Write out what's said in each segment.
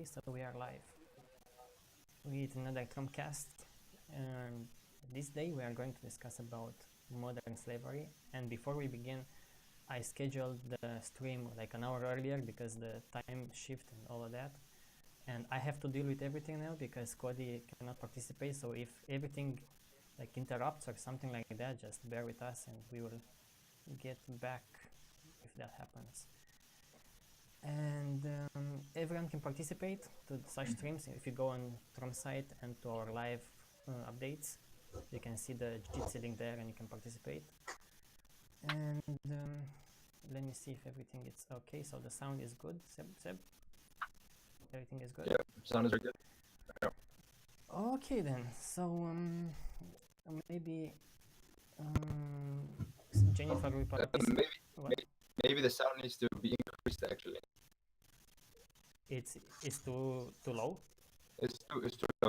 Okay, so we are live with another TROM-Cast, and this day we are going to discuss about modern slavery. And before we begin, I scheduled the stream like an hour earlier because the time shift and all of that. And I have to deal with everything now because Cody cannot participate. So if everything like interrupts or something like that, just bear with us and we will get back if that happens. And everyone can participate to such streams. If you go on TROM site and to our live updates, you can see the Jitsi link there and you can participate. And let me see if everything is okay. So the sound is good, Seb? Everything is good? Yeah, sound is very good. Yeah. Okay then, so maybe Jennifer will participate. Maybe the sound needs to be increased actually. It's too low? It's too low.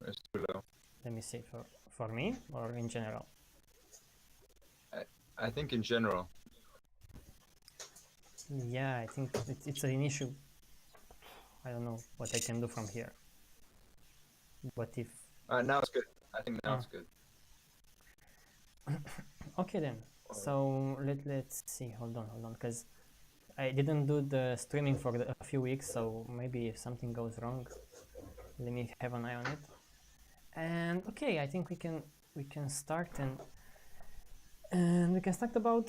It's too low. Let me see, for me or in general? I think in general. Yeah, I think it's an issue. I don't know what I can do from here. But if... Now it's good. I think now it's good. Okay then. So let's see. Hold on, because I didn't do the streaming for a few weeks, so maybe if something goes wrong, let me have an eye on it. And okay, I think we can start and we can start about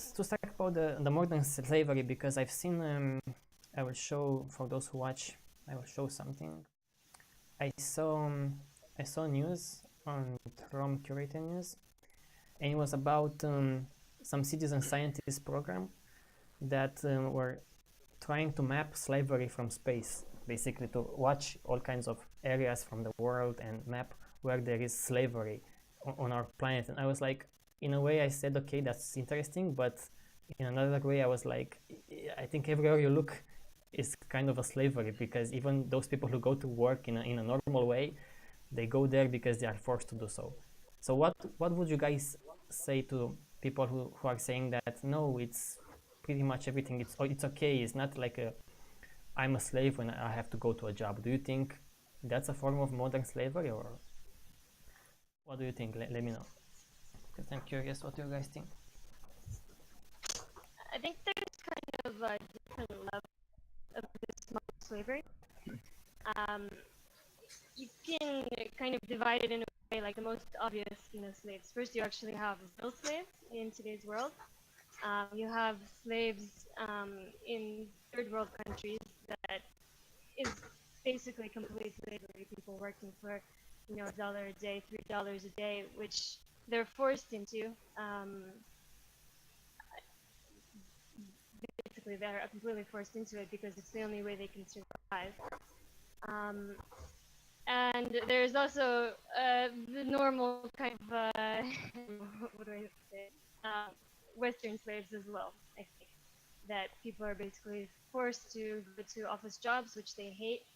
the modern slavery, because I've seen I will show, for those who watch, I will show something. I saw news on TROM curated news, and it was about some citizen scientist program that were trying to map slavery from space, basically to watch all kinds of areas from the world and map where there is slavery on our planet. And I was like, in a way I said, okay, that's interesting, but in another way I was like, I think everywhere you look is kind of a slavery, because even those people who go to work in a normal way, they go there because they are forced to do so. So what would you guys say to people who are saying that no, it's pretty much everything, it's okay, it's not like I'm a slave when I have to go to a job? Do you think that's a form of modern slavery, or what do you think? Let me know, because I'm curious what you guys think. I think there's kind of a different level of this modern slavery. You can kind of divide it in a way, like the most obvious, slaves. First, you actually have real slaves in today's world. You have slaves in third world countries that is basically complete slavery. People working for, $1 a day, $3 a day, which they're forced into. Basically, they're completely forced into it because it's the only way they can survive. And there's also the normal kind of what do I say? Western slaves as well. I think that people are basically forced to go to office jobs which they hate,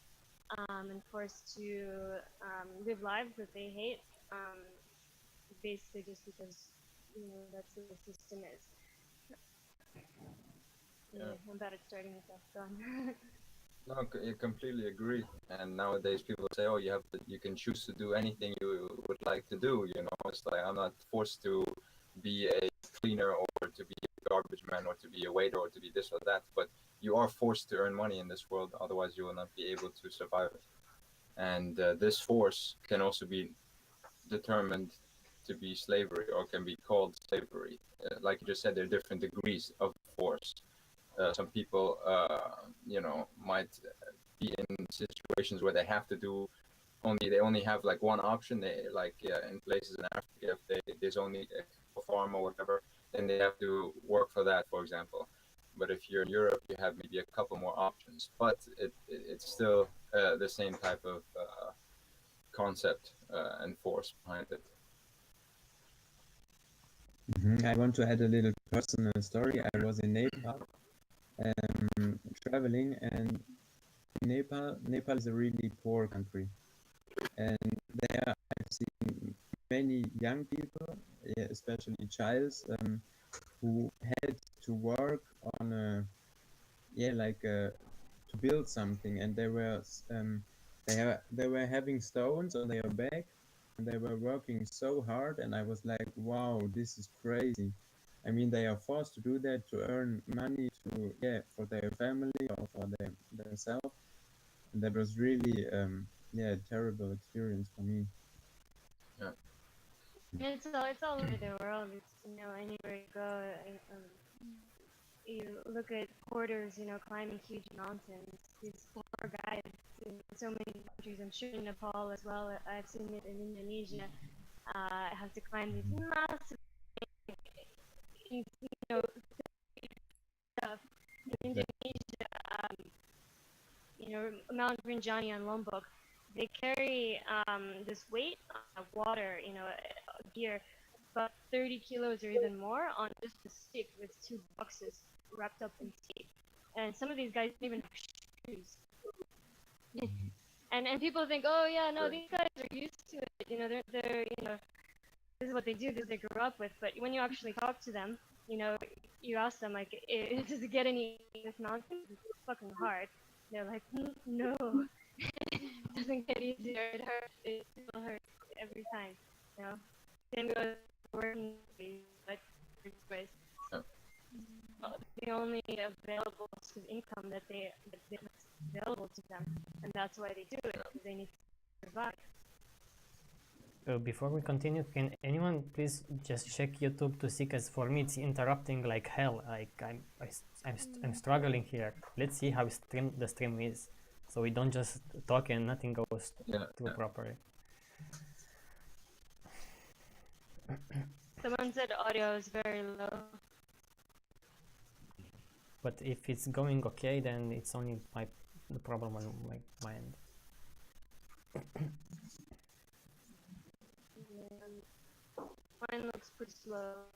and forced to live lives that they hate, basically just because that's what the system is. Yeah, I'm bad at starting with that. Gone. No, I completely agree. And nowadays people say, oh, you can choose to do anything you would like to do. It's like, I'm not forced to be a cleaner or to be a garbage man or to be a waiter or to be this or that. But you are forced to earn money in this world. Otherwise, you will not be able to survive. And this force can also be determined to be slavery, or can be called slavery. Like you just said, there are different degrees of force. Some people, might be in situations where they have to do they only have like one option. They in places in Africa, if there's only a farm or whatever, then they have to work for that, for example. But if you're in Europe, you have maybe a couple more options. But it's still the same type of concept and force behind it. I want to add a little personal story. I was in Nepal traveling, and Nepal is a really poor country, and there I've seen many young people, especially childs, who had to work on a to build something, and they were having stones on their back, and they were working so hard, and I was like, wow, this is crazy. I mean, they are forced to do that to earn money to, yeah, for their family or for themselves, and that was really yeah, a terrible experience for me. Yeah. It's all over the world. It's, you know, anywhere you go, you look at porters, you know, climbing huge mountains. These poor guys in so many countries. I'm sure in Nepal as well. I've seen it in Indonesia. Have to climb these massive, you know, stuff. In Indonesia, you know, Mount Rinjani and Lombok, they carry this weight of water, you know, gear, about 30 kilos or even more on just a stick with two boxes wrapped up in tape. And some of these guys don't even have shoes. And people think, oh yeah, no, these guys are used to it. You know, they're you know, this is what they do, this is what they grew up with. But when you actually talk to them, you know, you ask them like, does it get any this mountain? It's fucking hard. They're like, no, it doesn't get easier. It hurts. It still hurts every time. You know, same goes for working, but anyways, Yeah. the only available source of income that's available to them, and that's why they do it. Because they need to survive. Before we continue, can anyone please just check YouTube to see? Because for me it's interrupting like hell. Like I'm struggling here. Let's see how the stream is, so we don't just talk and nothing goes through properly. Someone said audio is very low. But if it's going okay, then it's only the problem on my end. Mine looks pretty slow.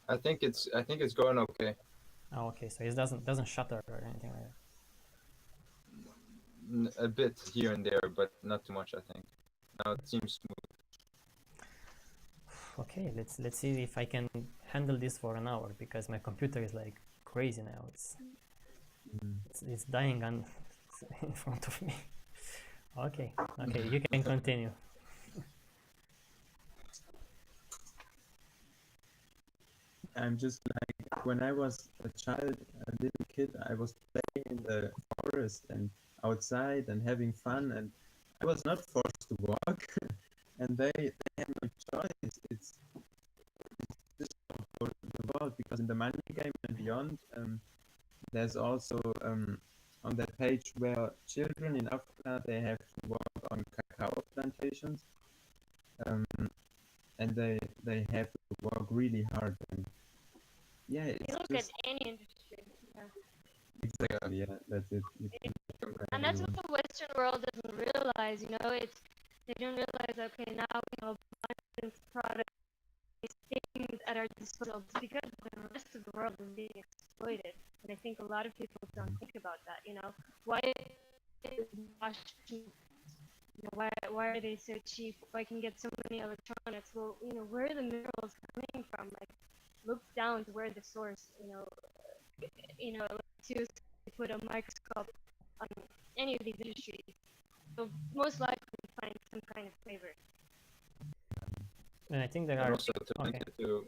I think it's going okay. Oh, okay, so it doesn't shutter or anything like that. A bit here and there, but not too much. I think now it seems smooth. Okay, let's see if I can handle this for an hour, because my computer is like crazy now. It's dying in front of me. Okay, you can continue. I'm just like, when I was a child, a little kid, I was playing in the forest and outside and having fun, and I was not forced to walk, and they had no choice. It's just for the world, because in the money game and beyond, there's also on that page where children in Africa, they have to work on cacao plantations, and they have to work really hard. And yeah, it's You look just at any industry. Yeah. exactly, yeah, that's it. And that's what the Western world doesn't realize, you know, they don't realize, okay, now we have abundant products, things at our disposal, because the rest of the world is being exploited. And I think a lot of people don't think about that, you know. Why is Washington, you know, why are they so cheap? Why can get so many electronics? Well, you know, where are the minerals coming from? Like, look down to where the source, you know, to put a microscope on any of these industries, you'll most likely find some kind of flavor. And I think there And are also to link it to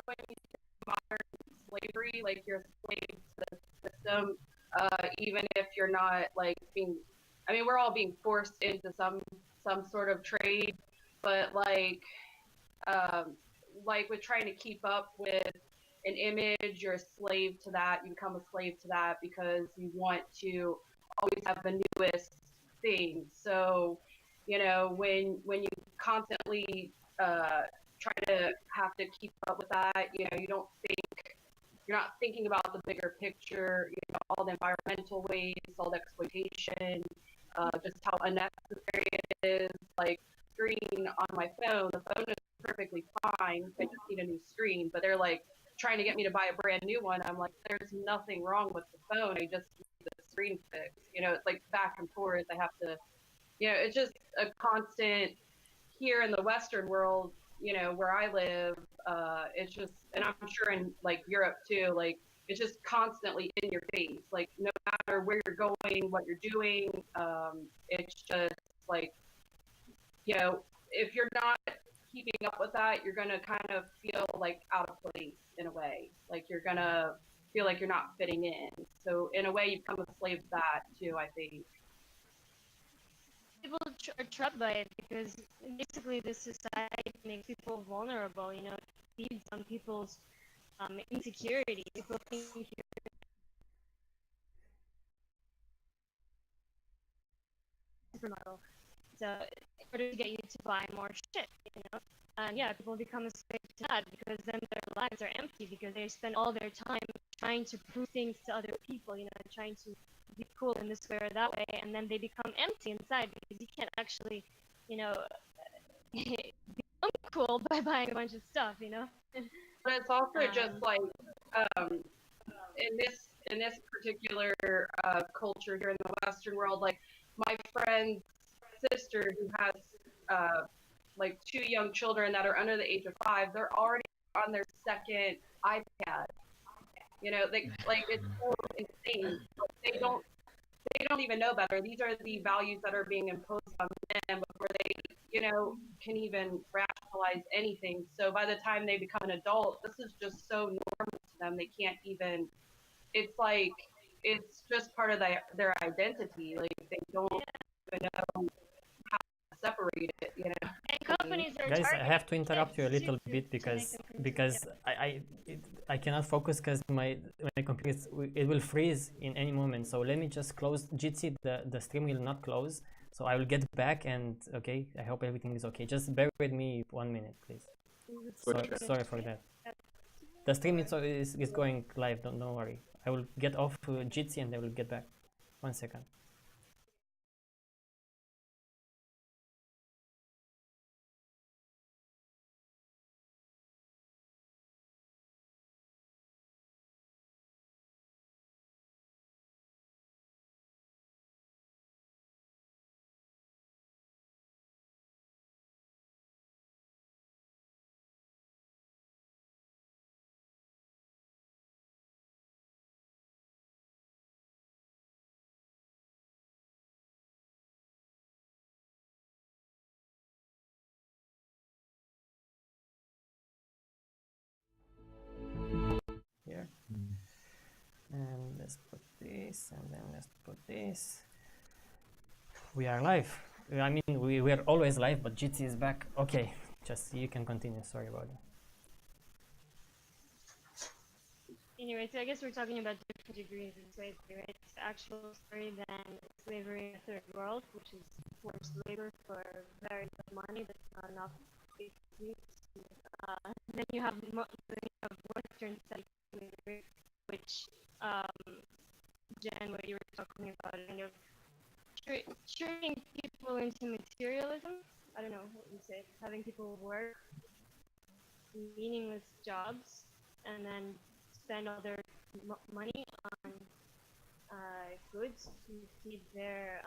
when you modern slavery, like you're a slave to the system, even if you're not like being, I mean, we're all being forced into some sort of trade, but like with trying to keep up with an image, you're a slave to that. You become a slave to that because you want to always have the newest thing. So, you know, when you constantly try to have to keep up with that, you know, you're not thinking about the bigger picture, you know, all the environmental waste, all the exploitation, just how unnecessary it is. Like screen on my phone, the phone is perfectly fine. I just need a new screen, but they're like trying to get me to buy a brand new one. I'm like, there's nothing wrong with the phone. I just need the screen fixed. You know, it's like back and forth. I have to, you know, it's just a constant here in the Western world. you know, where I live, it's just, and I'm sure in like Europe too, like it's just constantly in your face. Like no matter where you're going, what you're doing, it's just like, you know, if you're not keeping up with that, you're gonna kind of feel like out of place in a way. Like you're gonna feel like you're not fitting in. So in a way, you become a slave to that too, I think. People are trapped by it because basically this society makes people vulnerable. You know, it feeds on people's insecurity. People think you're a supermodel, so in order to get you to buy more shit, you know. And yeah, people become a slave to that because then their lives are empty because they spend all their time trying to prove things to other people, you know, trying to be cool in this way or that way, and then they become empty inside because you can't actually, you know, become cool by buying a bunch of stuff, you know. But it's also just like um, in this particular culture here in the Western world, like my friend's sister who has like 2 young children that are under the age of 5, they're already on their second iPad. You know, like it's so insane. They don't even know better. These are the values that are being imposed on them before they, you know, can even rationalize anything. So by the time they become an adult, this is just so normal to them. They can't even. It's like it's just part of their identity. Like they don't even know how to separate it. You know. And companies are Guys, I targeting have to interrupt you a kids little to bit make because them consume because I cannot focus because my computer it will freeze in any moment. So let me just close Jitsi. The stream will not close. So I will get back and okay. I hope everything is okay. Just bear with me 1 minute, please. Sorry for that. The stream is going live. Don't worry. I will get off Jitsi and I will get back. 1 second. Here. And let's put this, and then let's put this. We are live. I mean, we are always live, but Jitsi is back. Okay, just you can continue. Sorry about that. Anyway, so I guess we're talking about different degrees of slavery, right? It's actual slavery than slavery in the third world, which is forced labor for very little money that's not enough basically. Then you have Western slavery, which Jen, what you were talking about, kind of turning people into materialism. I don't know what you say, having people work meaningless jobs and then spend all their money on goods to feed their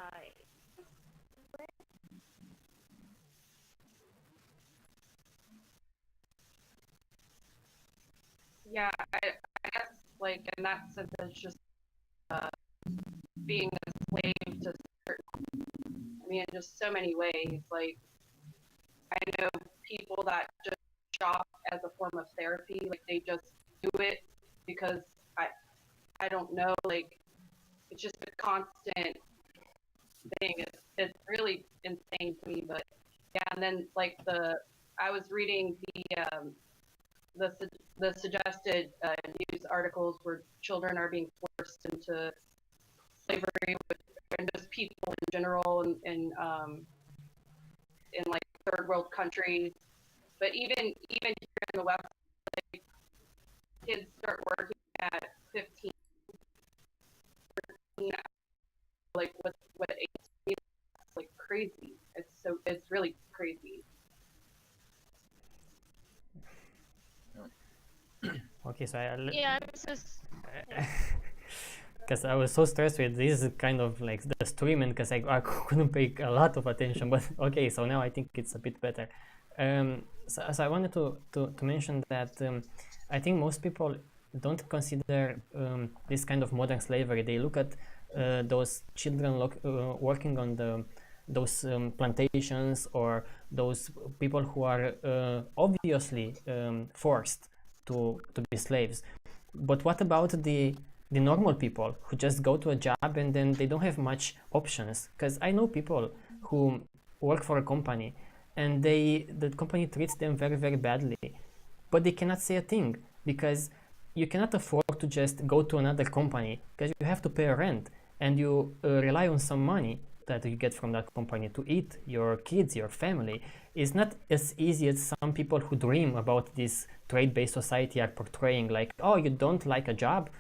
Yeah, I guess like in that sense, it's just being a slave to certain. I mean, in just so many ways. Like I know people that just shop as a form of therapy. Like they just do it because I don't know. Like it's just a constant thing. It's really insane to me. But yeah, and then like I was reading the suggested news articles where children are being forced into slavery, and just people in general, in like third world countries. But even here in the West, like, kids start working at 15, 13, like what 18, it's like crazy. It's really crazy. Okay, so yeah, it's just because I was so stressed with this kind of like the stream and because I couldn't pay a lot of attention. But okay, so now I think it's a bit better. so I wanted to mention that I think most people don't consider this kind of modern slavery. They look at those children working on those plantations, or those people who are obviously forced to be slaves. But what about the normal people who just go to a job and then they don't have much options? Because I know people who work for a company and the company treats them very, very badly, but they cannot say a thing because you cannot afford to just go to another company, because you have to pay rent and you rely on some money that you get from that company to eat, your kids, your family. It's not as easy as some people who dream about this trade-based society are portraying, like, oh, you don't like a job,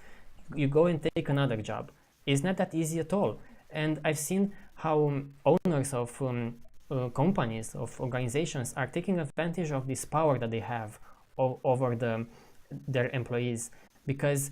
you go and take another job. It's not that easy at all. And I've seen how owners of companies, of organizations, are taking advantage of this power that they have over their employees. Because,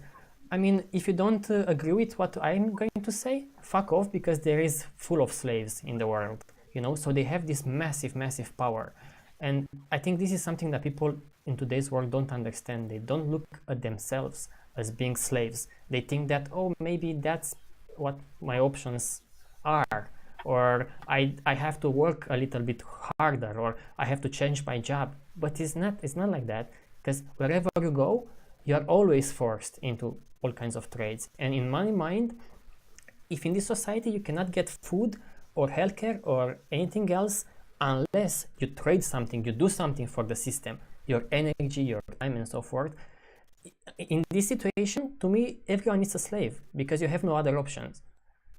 I mean, if you don't agree with what I'm going to say, fuck off, because there is full of slaves in the world, you know. So they have this massive, massive power, and I think this is something that people in today's world don't understand. They don't look at themselves as being slaves. They think that, oh, maybe that's what my options are, or I have to work a little bit harder, or I have to change my job. But it's not like that, because wherever you go, you are always forced into all kinds of trades. And in my mind, if in this society you cannot get food or healthcare or anything else unless you trade something, you do something for the system, your energy, your time, and so forth. In this situation, to me, everyone is a slave because you have no other options.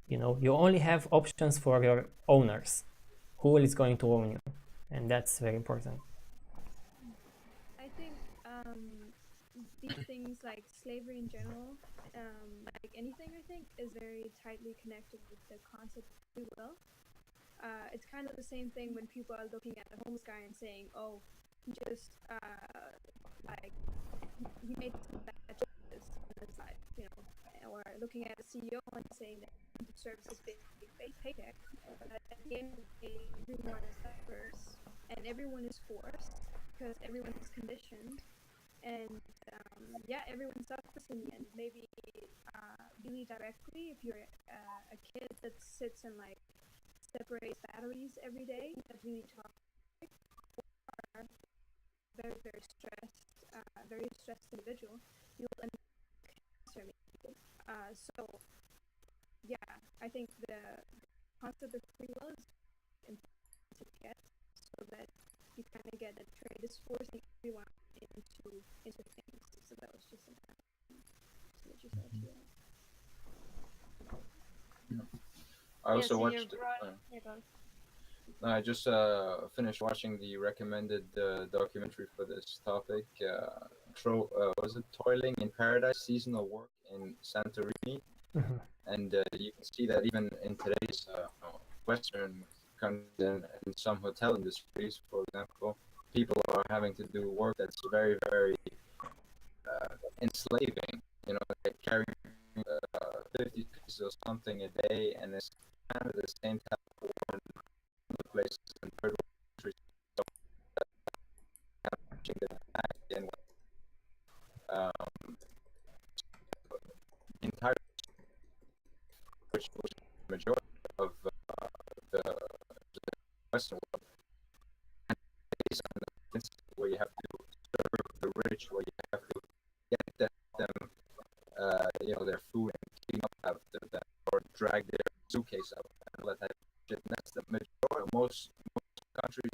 You know, you only have options for your owners. Who is going to own you? And that's very important. I think these things like slavery in general, like anything, I think, is very tightly connected with the concept of free will. It's kind of the same thing when people are looking at a homeless guy and saying, "Oh, he just like he made some bad choices in his life," you know, or looking at a CEO and saying that he deserves his big paycheck. But at the end of the day, everyone suffers and everyone is forced because everyone is conditioned. And yeah, everyone suffers in the end. Maybe really directly, if you're a kid that sits and like separates batteries every day, that's really toxic. Or very, very stressed individual, you'll end up cancer maybe. So yeah, I think the concept of free will is important to get, so that you kind of get that trade is forcing everyone into things. So that was just some kind of what you said here. I also so watched. I just finished watching the recommended documentary for this topic. Was it Toiling in Paradise? Seasonal Work in Santorini. Mhm. And you can see that even in today's Western countries and some hotel industries, for example, people are having to do work that's very, very enslaving. You know, they carry 50 pieces or something a day, and it's kind of the same type of work in other places in third world countries. So, and the entire, which was the majority of the Western world, and based on the instance where you have to serve the rich, where you have to get them, you know, their food and clean up after them, or drag their suitcase up and all that type of shit. And that's the majority, most countries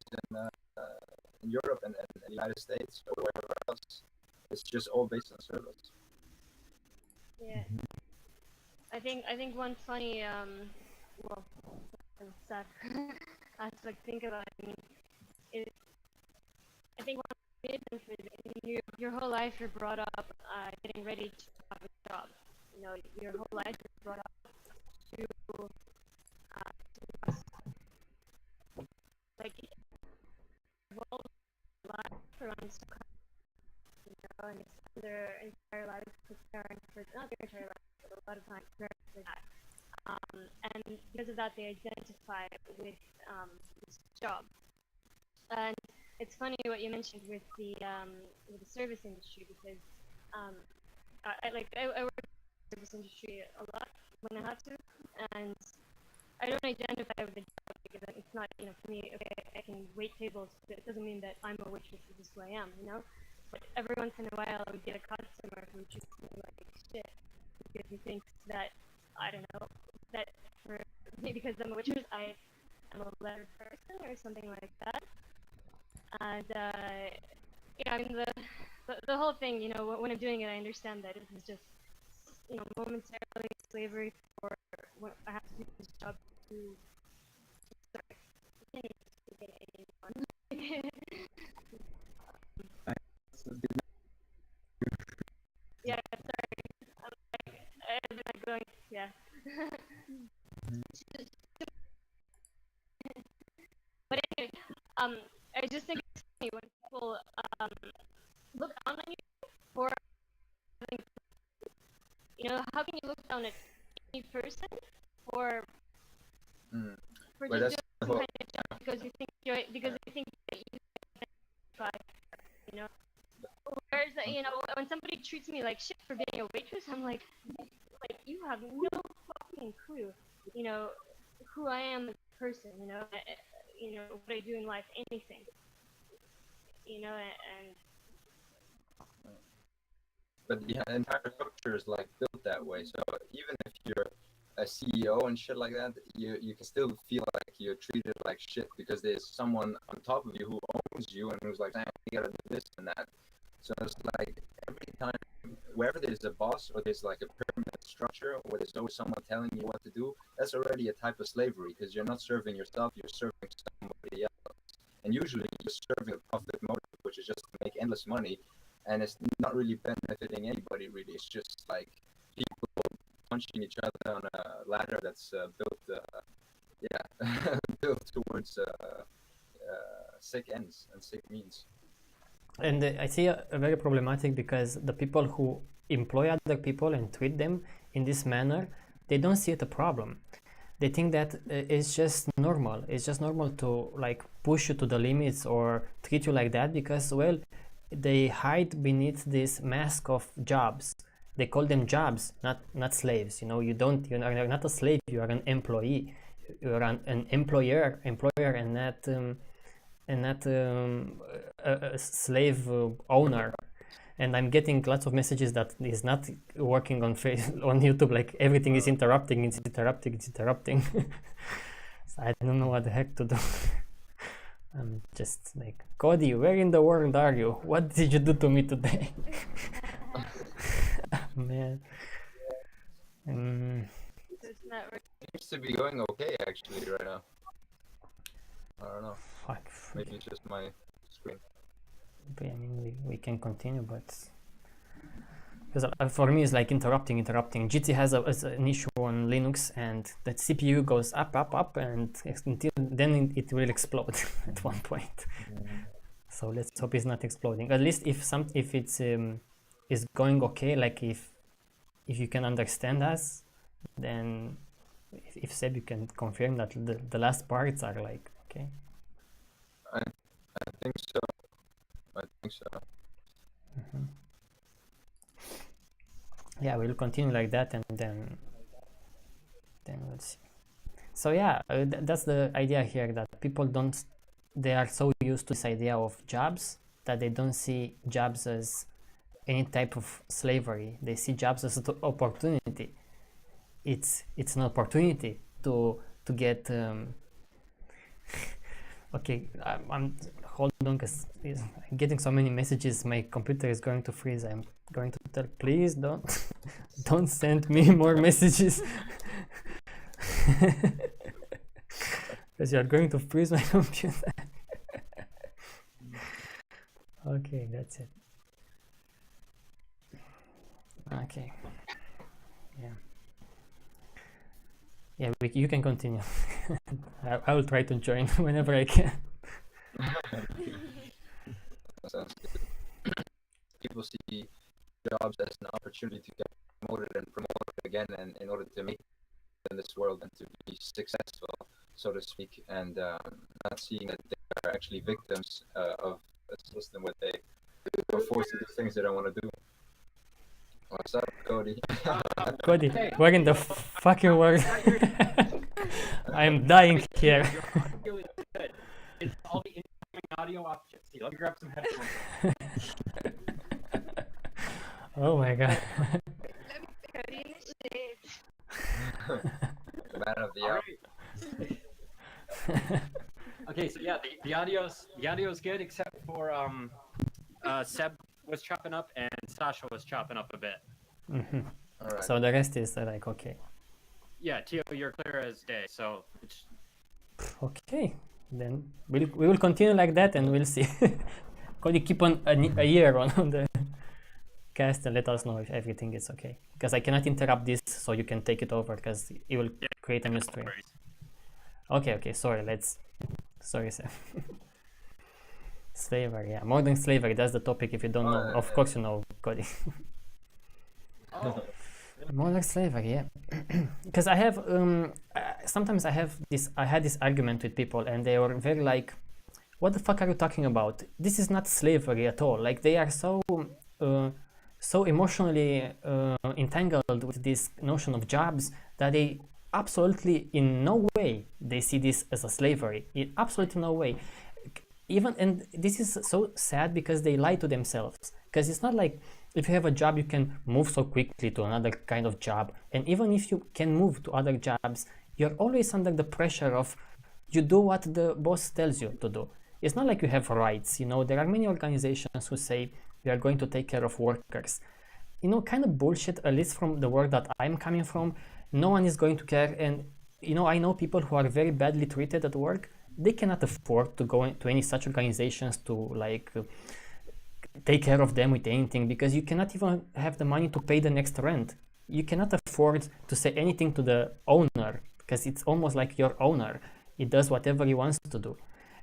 in Europe and the United States or wherever else. It's just all based on service. Yeah, I think one funny well, sad aspect to think about. I mean, I think one reason for your whole life you're brought up getting ready to have a job. You know, your whole life you're brought up to like evolve life around some kind of, you know, and spend their entire life preparing for, not their entire life, but a lot of time preparing for that. And because of that, they identify with this job. And it's funny what you mentioned with the service industry, because I work in the service industry a lot when I have to, and I don't identify with the job because it's not, for me, okay, I can wait tables, but it doesn't mean that I'm a waitress, it's just who I am, But every once in a while, I would get a customer who treats me like shit because he thinks that, I don't know, that for me, because I'm a waitress, I am a better person or something like that. And, I mean, the whole thing, when I'm doing it, I understand that this is just, momentarily slavery for what I have to do this job to. Sorry, I can't even get anyone. So did Yeah, sorry. I'm I've been going, yeah. But anyway, I just think it's funny when people look down on you for, how can you look down at any person for for But just that's doing some kind of job because you think that you identify, you know. Whereas when somebody treats me like shit for being a waitress, I'm like you have no fucking clue, who I am as a person, what I do in life, anything, and But the entire structure is like built that way. So even if you're a CEO and shit like that, you can still feel like you're treated like shit because there's someone on top of you who owns you and who's like, "Damn, you gotta do this and that." So it's like every time, wherever there's a boss or there's like a pyramid structure where there's always someone telling you what to do, that's already a type of slavery because you're not serving yourself, you're serving somebody else. And usually you're serving a profit motive, which is just to make endless money. And it's not really benefiting anybody, really. It's just like people punching each other on a ladder that's built, built towards sick ends and sick means. And I see a very problematic because the people who employ other people and treat them in this manner, they don't see it a problem. They think that it's just normal. It's just normal to like push you to the limits or treat you like that because, well, they hide beneath this mask of jobs. They call them jobs, not slaves. You're not a slave. You are an employee. You're an employer, and not a slave owner. And I'm getting lots of messages that is not working on on YouTube. Like everything is interrupting. It's interrupting. So I don't know what the heck to do. I'm just like, Cody, where in the world are you? What did you do to me today? Man. it's not right. Seems to be going okay actually right now. I don't know. Fuck. Maybe it's just my screen. I mean, we can continue, but because for me it's like interrupting. GT has an issue on Linux, and the CPU goes up, and until then it will explode at one point. So let's hope it's not exploding. At least if it's is going okay, like if you can understand us, then if Seb, you can confirm that the last parts are like okay. I think so. Mm-hmm. Yeah, we'll continue like that, and then we'll see. So yeah, that's the idea here, that people they are so used to this idea of jobs that they don't see jobs as any type of slavery. They see jobs as an opportunity. It's an opportunity to get okay, I'm hold on because I'm getting so many messages. My computer is going to freeze. I'm going to tell, please don't send me more messages because you are going to freeze my computer. Okay, that's it. Okay. Yeah, you can continue. I will try to join whenever I can. That sounds good. People see jobs as an opportunity to get promoted and promoted again, and in order to make it in this world and to be successful, so to speak. And not seeing that they are actually victims of a system where they are forced to do things they don't want to do. What's up, Cody? Cody, Hey. where in the fucking world? I'm dying here. Your audio is good. It's all the incoming audio options. See, let me grab some headphones. Oh my god. The man of the All hour. right. Okay, so yeah, the audio's good except for Seb was chopping up and Sasha was chopping up a bit. Mhm. All right. So the rest is like okay. Yeah, Tio, you're clear as day. So it's, Okay, then we will continue like that and we'll see. Cody, keep on a year on the cast and let us know if everything is okay. Because I cannot interrupt this, so you can take it over because it will create a new stream. Okay, sorry, Sam. Slavery, yeah, modern slavery. That's the topic. If you don't know, of course you know, Cody. oh, Modern slavery, yeah. Because I have sometimes I had this argument with people and they were very like, what the fuck are you talking about? This is not slavery at all. Like they are so emotionally entangled with this notion of jobs that they absolutely in no way they see this as a slavery. In absolutely no way. Even, and this is so sad because they lie to themselves. Because it's not like if you have a job you can move so quickly to another kind of job, and even if you can move to other jobs, you're always under the pressure of you do what the boss tells you to do. It's not like you have rights. You know, there are many organizations who say we are going to take care of workers. You know, kind of bullshit, at least from the work that I'm coming from. No one is going to care, and you know, I know people who are very badly treated at work. They cannot afford to go into any such organizations to like take care of them with anything, because you cannot even have the money to pay the next rent. You cannot afford to say anything to the owner because it's almost like your owner. It does whatever he wants to do.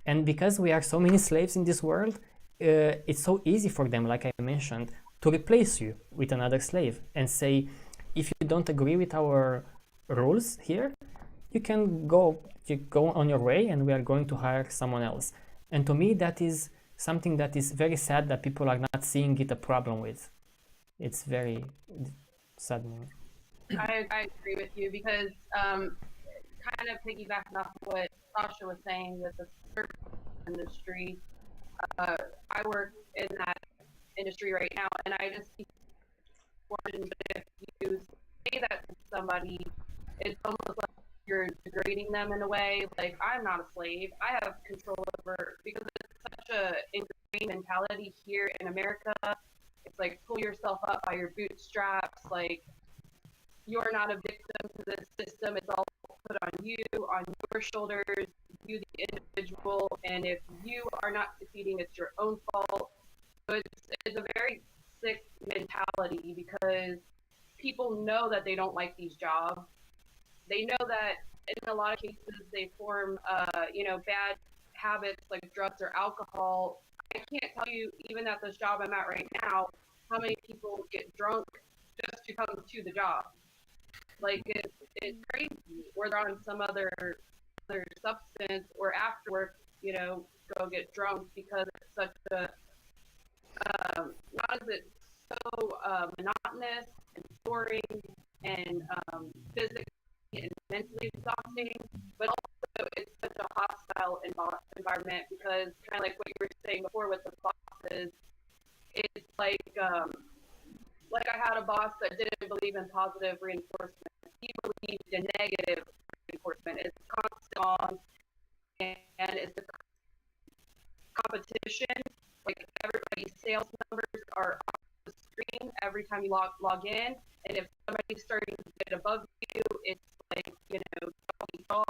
And because we are so many slaves in this world, it's so easy for them, like I mentioned, to replace you with another slave and say, if you don't agree with our rules here, you can go on your way and we are going to hire someone else. And to me, that is something that is very sad that people are not seeing it a problem with. It's very saddening. I agree with you because kind of piggybacking off what Sasha was saying with the service industry, I work in that industry right now, and I just keep wondering if you say that to somebody, it's almost like you're degrading them in a way. Like, I'm not a slave. I have control over, because it's such a ingrained mentality here in America. It's like, pull yourself up by your bootstraps. Like, you're not a victim to this system. It's all put on you, on your shoulders, you the individual. And if you are not succeeding, it's your own fault. So it's a very sick mentality because people know that they don't like these jobs. They know that in a lot of cases they form, bad habits like drugs or alcohol. I can't tell you, even at this job I'm at right now, how many people get drunk just to come to the job. Like, it's crazy. Or they're on some other substance, or after work, go get drunk because it's such a, not is it so monotonous and boring and physically and mentally exhausting, but also it's such a hostile environment because kind of like what you were saying before with the bosses, it's like I had a boss that didn't believe in positive reinforcement. He believed in negative reinforcement. It's constant on, and it's a competition. Like, everybody's sales numbers are on the screen every time you log in, and if somebody's starting to get above you, it's like, dog.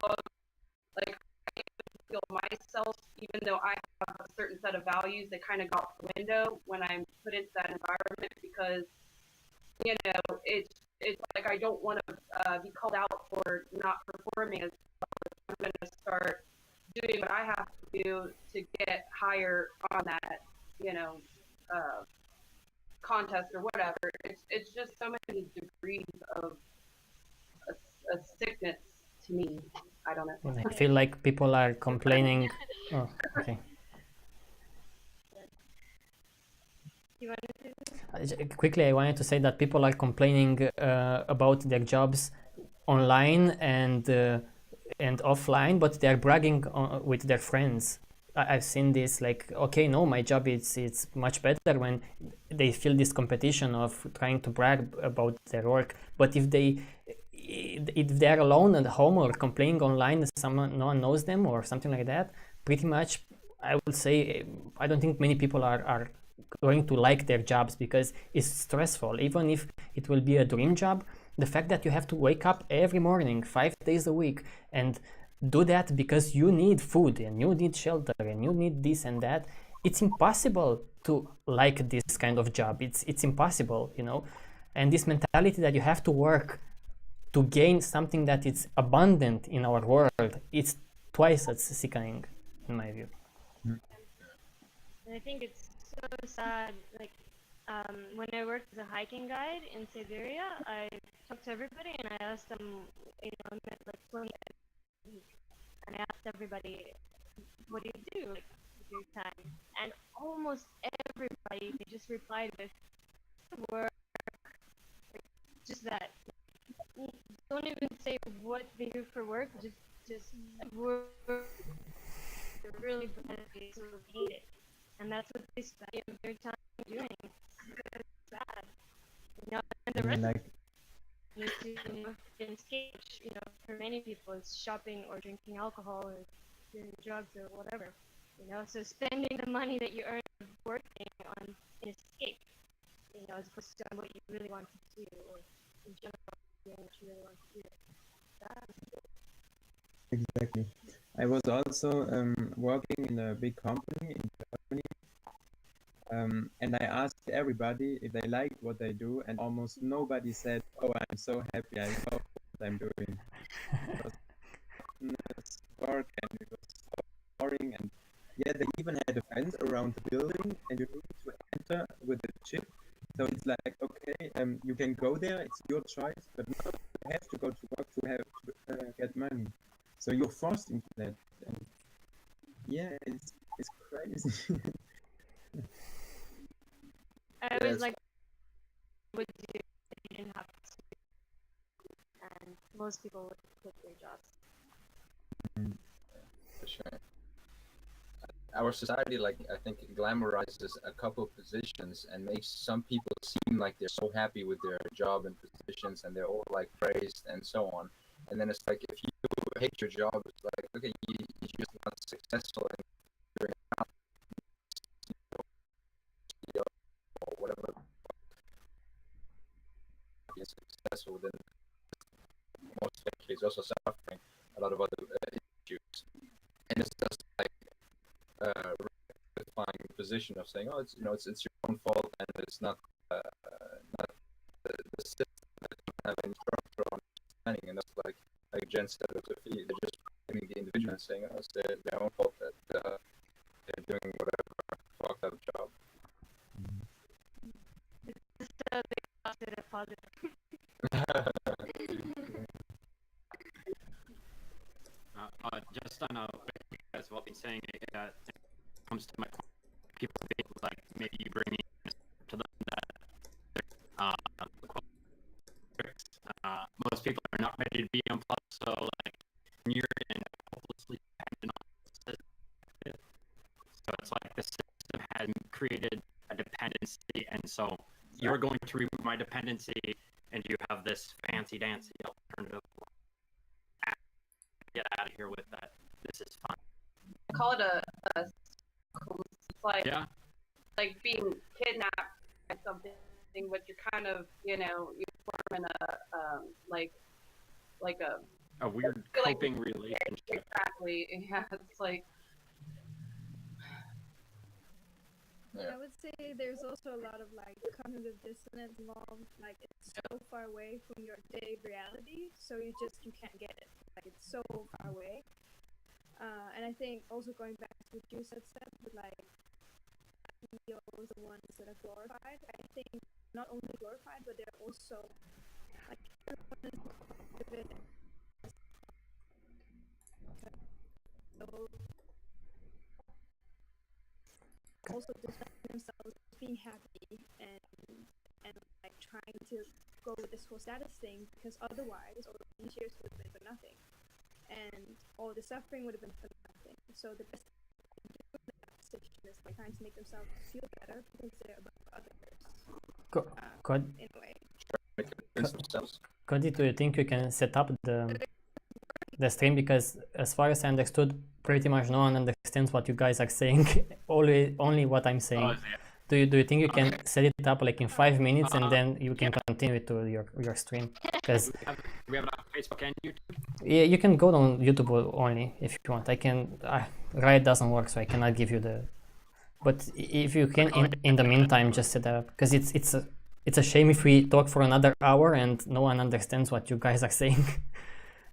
Like, I even feel myself, even though I have a certain set of values that kind of go out the window when I'm put into that environment, because it's like I don't want to be called out for not performing as well. I'm going to start doing what I have to do to get higher on that, contest or whatever. It's just so many degrees of a sickness to me. I don't know. And I feel like people are complaining. Oh, okay. You want to say this? Quickly, I wanted to say that people are complaining about their jobs online and offline, but they are bragging with their friends. I've seen this, like, okay, no, my job it's much better, when they feel this competition of trying to brag about their work. But if they're alone at home or complaining online, no one knows them or something like that, pretty much I would say I don't think many people are going to like their jobs, because it's stressful. Even if it will be a dream job, the fact that you have to wake up every morning 5 days a week and do that because you need food and you need shelter and you need this and that, it's impossible to like this kind of job. It's impossible, you know. And this mentality that you have to work to gain something that is abundant in our world, it's twice as sickening, in my view. And I think it's so sad. Like, when I worked as a hiking guide in Siberia, I talked to everybody and I asked them, you know, I met like 20 a week, and I asked everybody, what do you do like, with your time? And almost everybody, they just replied with work, like, just that. Don't even say what they do for work, just work. They're really bad at it, so they hate it. And that's what they spend their time doing. It's sad. You know, and the rest Like, is to, you know, escape. You know, for many people, it's shopping or drinking alcohol or doing drugs or whatever. You know, so spending the money that you earn working on an escape. You know, as opposed to what you really want to do, or in general, doing what you really want to do. Sad. exactly. I was also working in a big company in Germany, and I asked everybody if they liked what they do, and almost nobody said, "Oh, I'm so happy, I love what I'm doing." It was monotonous work, and it was so boring, and yeah, they even had a fence around the building, and you need to enter with a chip. So it's like, okay, you can go there, it's your choice, but no, you have to go to work to have to get money. So you're forced into that, and yeah, it's crazy. I Yeah, always it's like would do if you didn't have to, and most people would quit their jobs. for sure. Our society, like, I think, glamorizes a couple positions and makes some people seem like they're so happy with their job and positions, and they're all like praised and so on. And then it's like, if you hate your job, it's like, okay, you just not successful in figuring out, you know, or whatever, being successful, then most likely is also suffering a lot of other issues. And it's just like rectifying position of saying, oh, it's, you know, it's your own fault, and it's not the system that doesn't have any structure or understanding. And that's like Jen said, they're just blaming the individual and saying, oh, it's their own fault that they're doing whatever fucked up job. Just the opposite of positive. Just on a as what he's saying, it comes to my point. People being like, maybe you bring me to them that most people are not ready to be unplugged, so like you're in hopelessly dependent on the system. So it's like the system has created a dependency, and so you're going to remove my dependency, and you have this fancy dancy alternative. Get out of here with that. This is fun. I call it it's like, Yeah. like being kidnapped by something, but you're kind of, you know, you're forming A weird like- coping relationship. exactly, yeah, it's like, I would say there's also a lot of like cognitive dissonance involved. Like it's so far away from your day reality, so you can't get it. Like it's so far away. And I think also going back to what you said, with like CEOs, the ones that are glorified. I think not only glorified, but they're also like everyone is So also distracting themselves, being happy, and like trying to go with this whole status thing, because otherwise all the years would have been for nothing, and all the suffering would have been for nothing. So the best thing to do in that situation is like trying to make themselves feel better because they're above others. In a way. Cody, do you think you can set up the stream? Because as far as I understood, pretty much no one understands what you guys are saying. only what I'm saying. Oh, yeah. Do you think you can set it up like in 5 minutes and then you can continue to your stream? Because Do we have it on Facebook and YouTube? yeah, you can go on YouTube only if you want. I can. Riot doesn't work, so I cannot give you the. But if you can, in the meantime, just set up, because it's a shame if we talk for another hour and no one understands what you guys are saying.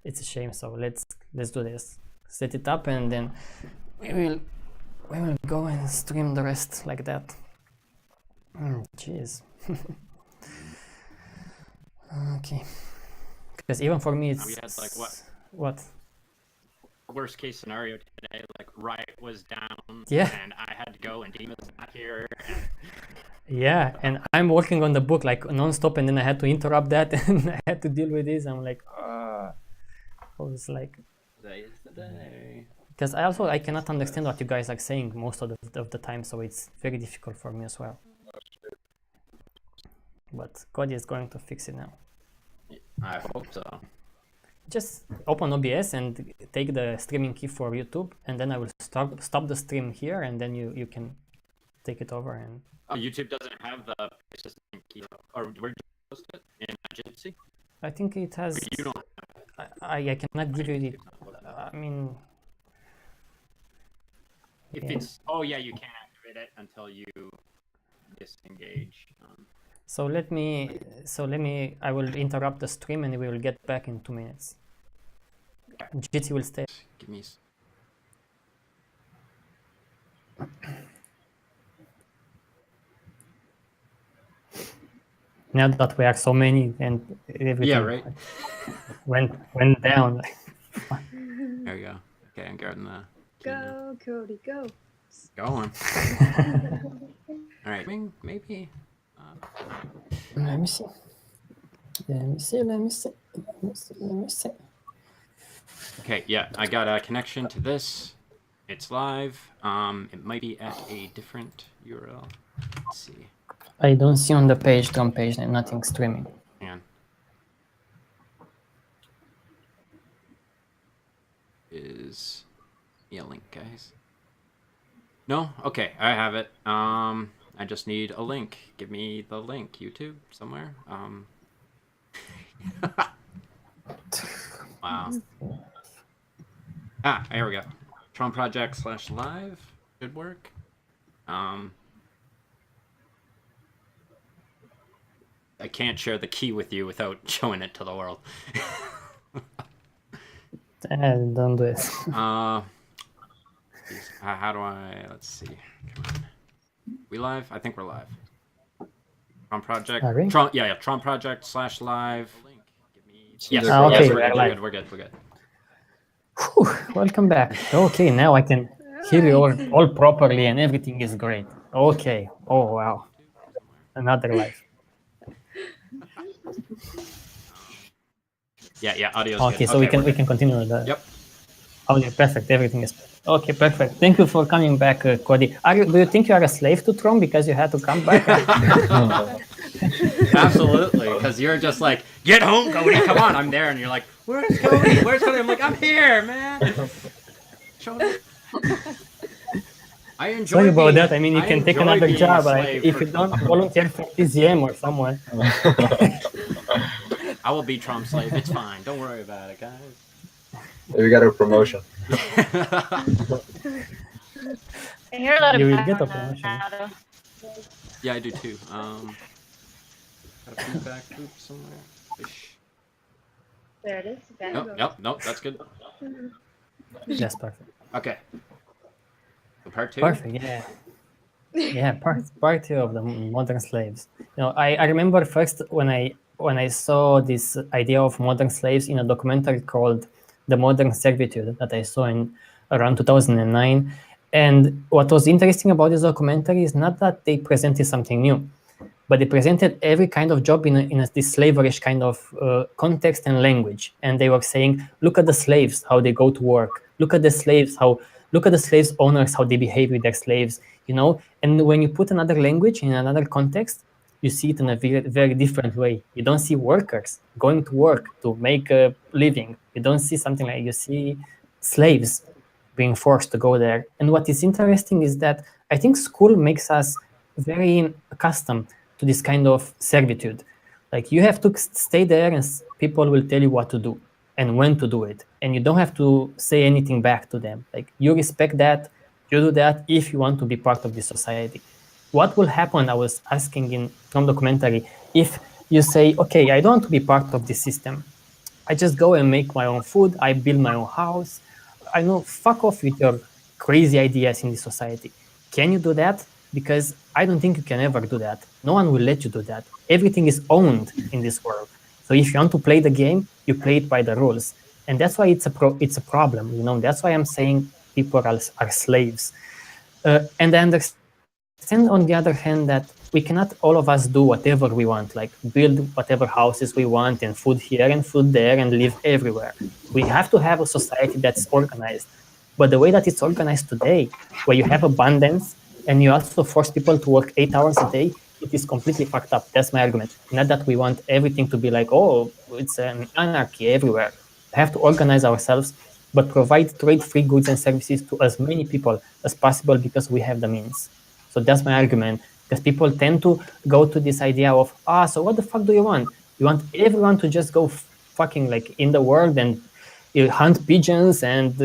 It's a shame. So let's do this. Set it up and then we will go and stream the rest like that. Jeez. Okay. Because even for me, it's We had like what? Worst case scenario today, like Riot was down, Yeah. and I had to go, and Dima's not here. And Yeah, and I'm working on the book like non-stop, and then I had to interrupt that, and I had to deal with this. I'm like, I was like, today is the day. because I cannot understand what you guys are saying most of the time, so it's very difficult for me as well. But Cody is going to fix it now. I hope so. Just open OBS and take the streaming key for YouTube, and then I will stop the stream here, and then you can take it over. And Oh, YouTube doesn't have the persistent key, or where did you post it? In Jitsi? I think it has. You don't. I cannot give you the. I mean, If yeah. it's yeah, you can't activate it until you disengage. So let me. I will interrupt the stream, and we will get back in 2 minutes. GT will stay. Give me. Now that we are so many and everything Yeah, right. went down. There you go. Okay, I'm grabbing the. Go, Cody, go. Going. All right. Maybe. Let me see. Let me see. Okay, yeah, I got a connection to this. It's live. It might be at a different URL. Let's see. I don't see on the page, TROM page, nothing streaming. Hang on. Is a link, guys? No? Okay, I have it. I just need a link. Give me the link, YouTube, somewhere. Wow. Here we go. TROM project /live should work. I can't share the key with you without showing it to the world. Don't do it. How do I? Let's see. Come on. We live? I think we're live. TROM project. Are we? TROM project /live. Yes. Ah, okay, Yes, we're live. We're good. Whew, welcome back. Okay, now I can hear you all properly and everything is great. Okay. Oh wow. Another live. Yeah. Audio's Okay, good. so we can continue with the. Yep. Okay, perfect. Everything is okay. Perfect. Thank you for coming back, Cody. Do you think you are a slave to TROM because you had to come back? Absolutely, because you're just like, get home, Cody. Come on, I'm there, and you're like, where's Cody? Where's Cody? I'm like, I'm here, man. Show me. I enjoy. Sorry about being- that. I mean, you I can take enjoy another being a job slave if for- you don't volunteer for TZM or somewhere. I will be TROM slave. It's fine. Don't worry about it, guys. We got a promotion. I hear a lot of You will get a background promotion. now, though. Yeah, I do too. Got a feedback loop somewhere. Ish. There it is. Okay. Nope. That's good. That's perfect. Okay. So part 2. Perfect. Yeah. Yeah. Part 2 of the modern slaves. I remember first when I saw this idea of modern slaves in a documentary called "The Modern Servitude" that I saw in around 2009. And what was interesting about this documentary is not that they presented something new, but they presented every kind of job in this slaverish kind of context and language. And they were saying, look at the slaves, how they go to work. Look at the slaves, look at the slaves owners, how they behave with their slaves, you know? And when you put another language in another context, you see it in a very, very different way. You don't see workers going to work to make a living. You don't see something like, you see slaves being forced to go there. And what is interesting is that I think school makes us very accustomed to this kind of servitude. Like you have to stay there and people will tell you what to do and when to do it. And you don't have to say anything back to them. Like you respect that, you do that if you want to be part of the society. What will happen, I was asking in from documentary, if you say, okay, I don't want to be part of this system. I just go and make my own food, I build my own house. I know, fuck off with your crazy ideas in the society. Can you do that? Because I don't think you can ever do that. No one will let you do that. Everything is owned in this world. So if you want to play the game, you play it by the rules. And that's why it's a problem, you know. That's why I'm saying people are slaves. And I understand on the other hand that we cannot all of us do whatever we want, like build whatever houses we want and food here and food there and live everywhere. We have to have a society that's organized. But the way that it's organized today, where you have abundance and you also force people to work 8 hours a day, it is completely fucked up. That's my argument. Not that we want everything to be like, oh, it's an anarchy everywhere. We have to organize ourselves, but provide trade-free goods and services to as many people as possible because we have the means. So that's my argument. Because people tend to go to this idea of, so what the fuck do you want? You want everyone to just go fucking like in the world and hunt pigeons and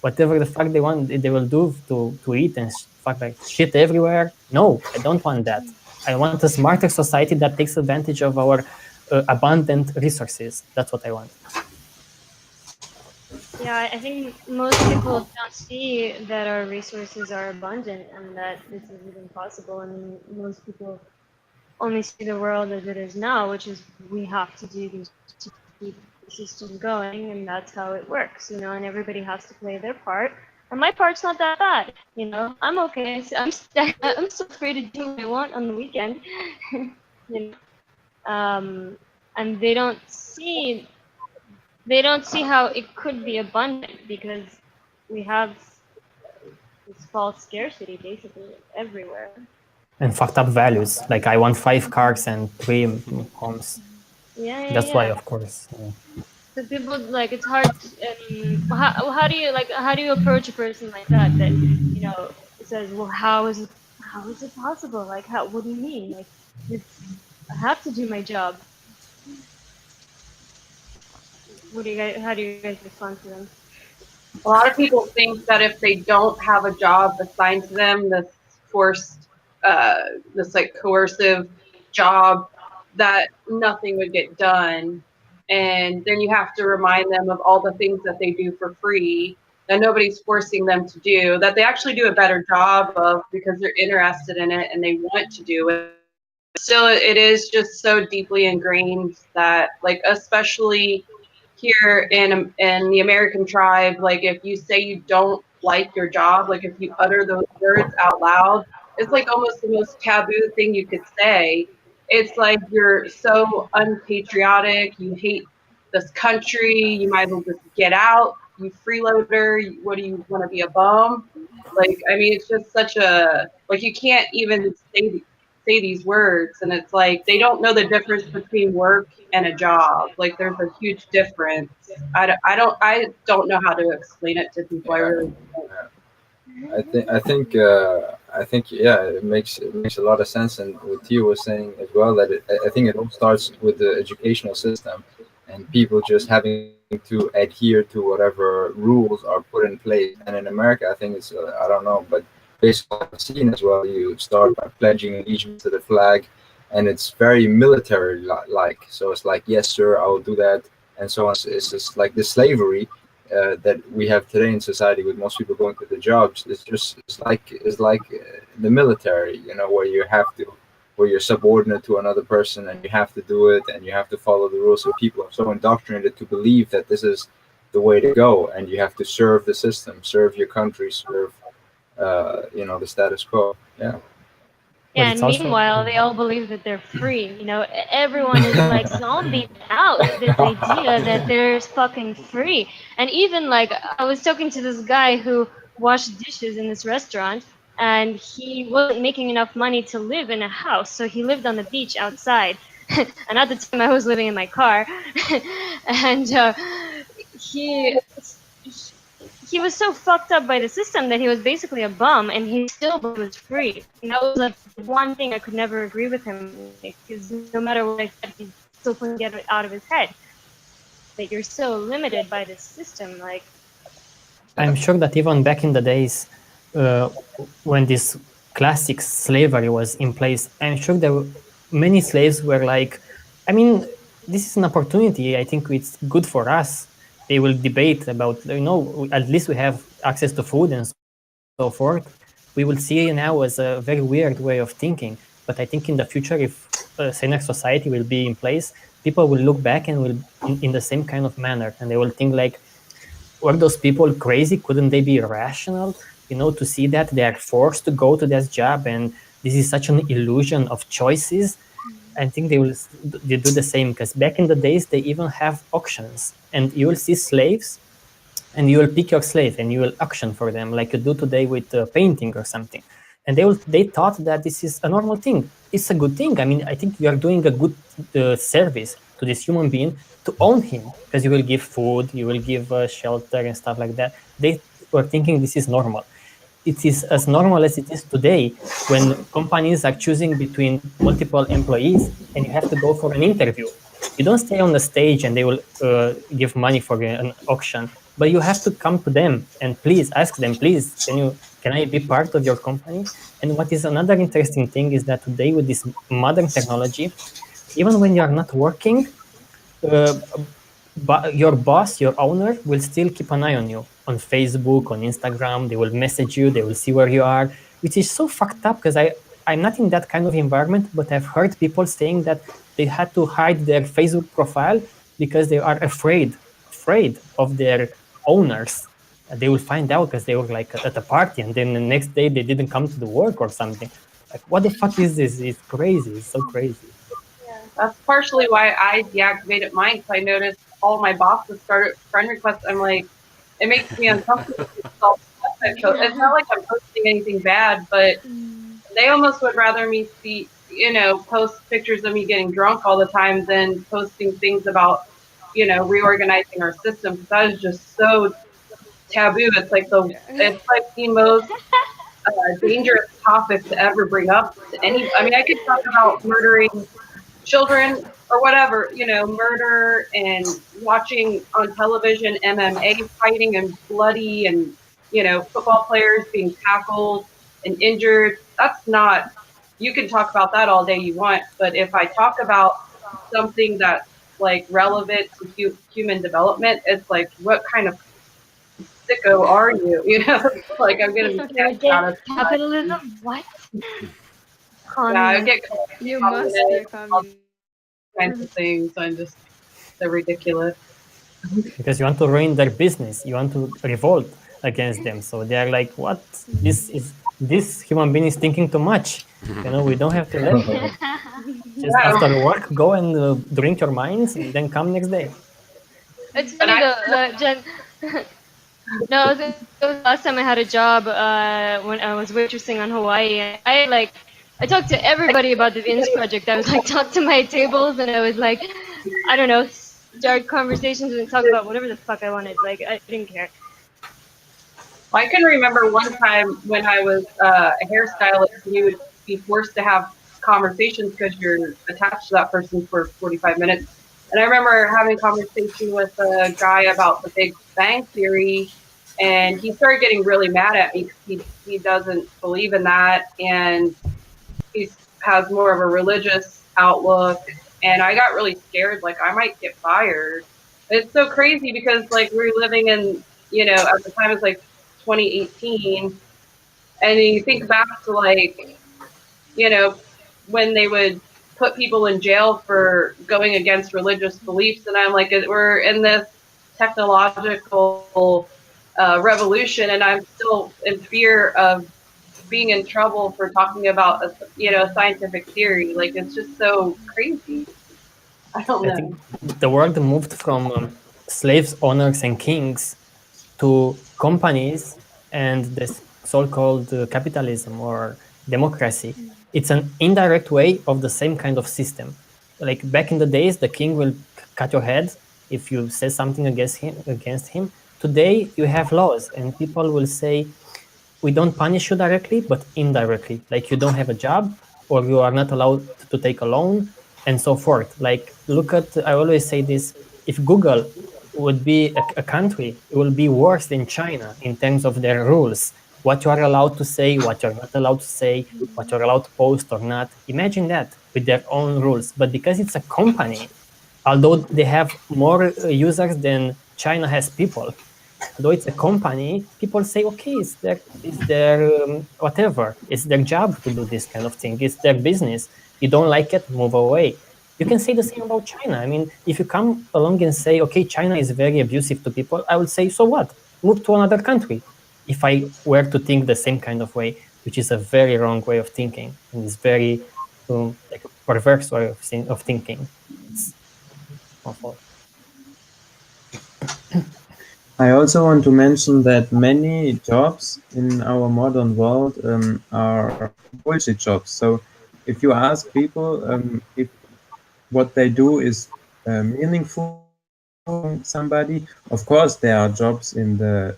whatever the fuck they want, they will do to eat and fuck like shit everywhere. No, I don't want that. I want a smarter society that takes advantage of our abundant resources. That's what I want. Yeah, I think most people don't see that our resources are abundant and that this is even possible. I mean, most people only see the world as it is now, which is we have to do this to keep the system going, and that's how it works, you know, and everybody has to play their part. And my part's not that bad, you know. I'm okay. I'm still free to do what I want on the weekend, you know. And they don't see how it could be abundant because we have this false scarcity basically everywhere. And fucked up values. Like I want 5 cars and 3 homes. Yeah. That's why, of course. So people like it's hard. How do you approach a person like that you know says, well, how is it possible? Like what do you mean? Like I have to do my job. How do you guys respond to them? A lot of people think that if they don't have a job assigned to them, this forced, this like coercive job, that nothing would get done. And then you have to remind them of all the things that they do for free that nobody's forcing them to do, that they actually do a better job of because they're interested in it and they want to do it. Still, it is just so deeply ingrained that, like, especially here in the American tribe, like if you say you don't like your job, like if you utter those words out loud, it's like almost the most taboo thing you could say. It's like you're so unpatriotic, you hate this country, you might as well just get out, you freeloader, what do you want to be a bum? Like, I mean, it's just such a, like, you can't even say these words, and it's like they don't know the difference between work and a job. Like there's a huge difference. I don't know how to explain it to people. I really don't. I think yeah, it makes a lot of sense. And what Theo was saying as well, that I think it all starts with the educational system and people just having to adhere to whatever rules are put in place. And in America, I think it's I don't know, but based on what I've seen as well, you start by pledging allegiance to the flag, and it's very military like. So it's like, yes, sir, I will do that, and so on. It's just like the slavery that we have today in society, with most people going to the jobs. It's like the military, you know, where you're subordinate to another person and you have to do it and you have to follow the rules. So people are so indoctrinated to believe that this is the way to go, and you have to serve the system, serve your country, serve the status quo. Yeah. But Yeah, it's and also meanwhile, they all believe that they're free. You know, everyone is like zombied out this idea that they're fucking free. And even like, I was talking to this guy who washed dishes in this restaurant, and he wasn't making enough money to live in a house, so he lived on the beach outside. And at the time, I was living in my car, and he he was so fucked up by the system that he was basically a bum, and he still was free. And that was like the one thing I could never agree with him, because no matter what I said, he still couldn't get it out of his head that you're so limited by this system. Like, I'm sure that even back in the days uh, when this classic slavery was in place, I'm sure there were many slaves were like, I mean, this is an opportunity. I think it's good for us. They will debate about, at least we have access to food and so forth. We will see now as a very weird way of thinking. But I think in the future, if a sane society will be in place, people will look back and will in the same kind of manner, and they will think like, were those people crazy? Couldn't they be rational? To see that they are forced to go to this job, and this is such an illusion of choices. I think they do the same, because back in the days they even have auctions, and you will see slaves, and you will pick your slave and you will auction for them like you do today with painting or something. And they thought that this is a normal thing. It's a good thing. I mean, I think you are doing a good service to this human being to own him, because you will give food, you will give shelter and stuff like that. They were thinking this is normal. It is as normal as it is today, when companies are choosing between multiple employees and you have to go for an interview. You don't stay on the stage and they will give money for an auction, but you have to come to them and please ask them, please, can I be part of your company? And what is another interesting thing is that today, with this modern technology, even when you are not working, uh, but your boss, your owner, will still keep an eye on you on Facebook, on Instagram. They will message you, they will see where you are, which is so fucked up, because I'm not in that kind of environment, but I've heard people saying that they had to hide their Facebook profile because they are afraid of their owners. They will find out because they were like at a party, and then the next day they didn't come to the work or something. Like, what the fuck is this? It's crazy. It's so crazy. That's partially why I deactivated mine, because I noticed all my bosses started friend requests. I'm like, it makes me uncomfortable. It's not like I'm posting anything bad, but they almost would rather me see, post pictures of me getting drunk all the time than posting things about, reorganizing our system. Because that is just so taboo. It's like the most dangerous topic to ever bring up to any. I mean, I could talk about murdering children or whatever, murder and watching on television MMA fighting and bloody, and football players being tackled and injured. That's not, you can talk about that all day you want, but if I talk about something that's like relevant to human development, it's like, what kind of sicko are you? Like, I'm gonna be kicked out of capitalism? What? yeah, I Communism. get You must be a communist. kinds of things. I'm just, they're ridiculous. Because you want to ruin their business, you want to revolt against them. So they are like, what? This human being is thinking too much. We don't have to let them. Just after work, go and drink your minds, and then come next day. It's funny though, Jen. No, it was the last time I had a job when I was waitressing on Hawaii. And I talked to everybody about the Vince project. I was like, talk to my tables, and I was like, I don't know, start conversations and talk about whatever the fuck I wanted. Like, I didn't care. I can remember one time when I was a hairstylist, and you would be forced to have conversations because you're attached to that person for 45 minutes. And I remember having a conversation with a guy about the Big Bang Theory, and he started getting really mad at me because he doesn't believe in that, and he has more of a religious outlook. And I got really scared, like I might get fired. It's so crazy because like we're living in, at the time it's like 2018, and you think back to like, when they would put people in jail for going against religious beliefs, and I'm like, we're in this technological revolution, and I'm still in fear of being in trouble for talking about a scientific theory. Like it's just so crazy. I don't I know. think the world moved from slaves, owners, and kings to companies and this so-called capitalism or democracy. It's an indirect way of the same kind of system. Like back in the days, the king will cut your head if you say something against him. Against him. Today, you have laws, and people will say, "We don't punish you directly, but indirectly. Like you don't have a job, or you are not allowed to take a loan, and so forth." Like look at, I always say this: if Google would be a country, it will be worse than China in terms of their rules. What you are allowed to say, what you're not allowed to say, what you're allowed to post or not. Imagine that with their own rules. But because it's a company, although they have more users than China has people, although it's a company, people say, okay, it's their whatever. It's their job to do this kind of thing. It's their business. You don't like it, move away. You can say the same about China. I mean, if you come along and say, okay, China is very abusive to people, I would say, so what? Move to another country. If I were to think the same kind of way, which is a very wrong way of thinking, and is very like a perverse way of thinking. It's awful. I also want to mention that many jobs in our modern world are bullshit jobs. So if you ask people if what they do is meaningful to somebody, of course there are jobs in the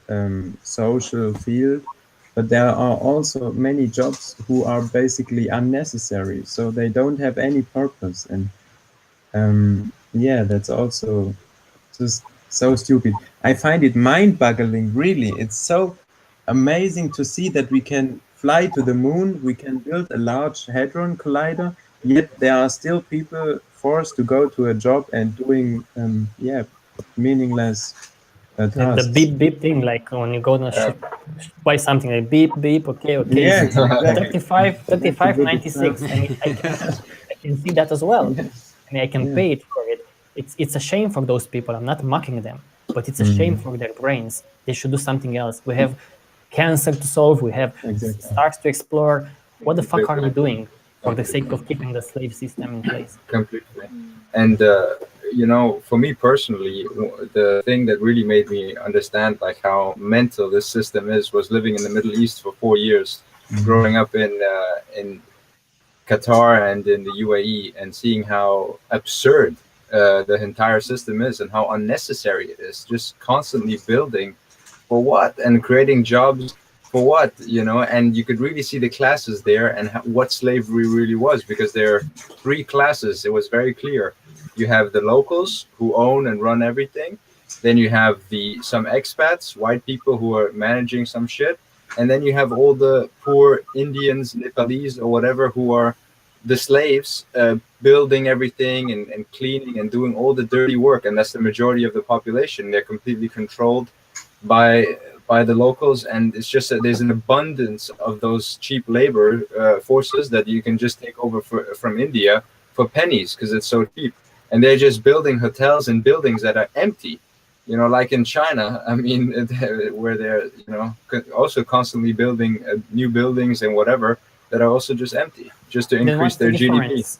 social field, but there are also many jobs who are basically unnecessary. So they don't have any purpose. And yeah, that's also just so stupid. I find it mind-boggling, really. It's so amazing to see that we can fly to the moon, we can build a large hadron collider, yet there are still people forced to go to a job and doing, yeah, meaningless The tasks. beep beep thing, like when you go to buy something, like beep beep, okay, Yeah, it's exactly. 35.96. I mean, I can see that as well. I mean, I can Yeah. pay it for it. It's a shame for those people. I'm not mocking them, but it's a shame Mm, for their brains. They should do something else. We have cancer to solve. We have exactly. stars to explore. What the fuck are we Completely. doing for the sake of keeping the slave system in place? Completely. And for me personally, the thing that really made me understand like how mental this system is was living in the Middle East for 4 years, growing up in Qatar and in the UAE, and seeing how absurd the entire system is and how unnecessary it is. Just constantly building for what, and creating jobs for what, and you could really see the classes there and what slavery really was, because there are three classes. It was very clear. You have the locals who own and run everything, then you have the some expats, white people who are managing some shit, and then you have all the poor Indians, Nepalese or whatever, who are the slaves, building everything and cleaning and doing all the dirty work, and that's the majority of the population. They're completely controlled by by the locals, and it's just that there's an abundance of those cheap labor forces that you can just take over from India for pennies because it's so cheap, and they're just building hotels and buildings that are empty, like in China. I mean, where they're also constantly building new buildings and whatever that are also just empty, just to Then increase what's the their GDP. difference?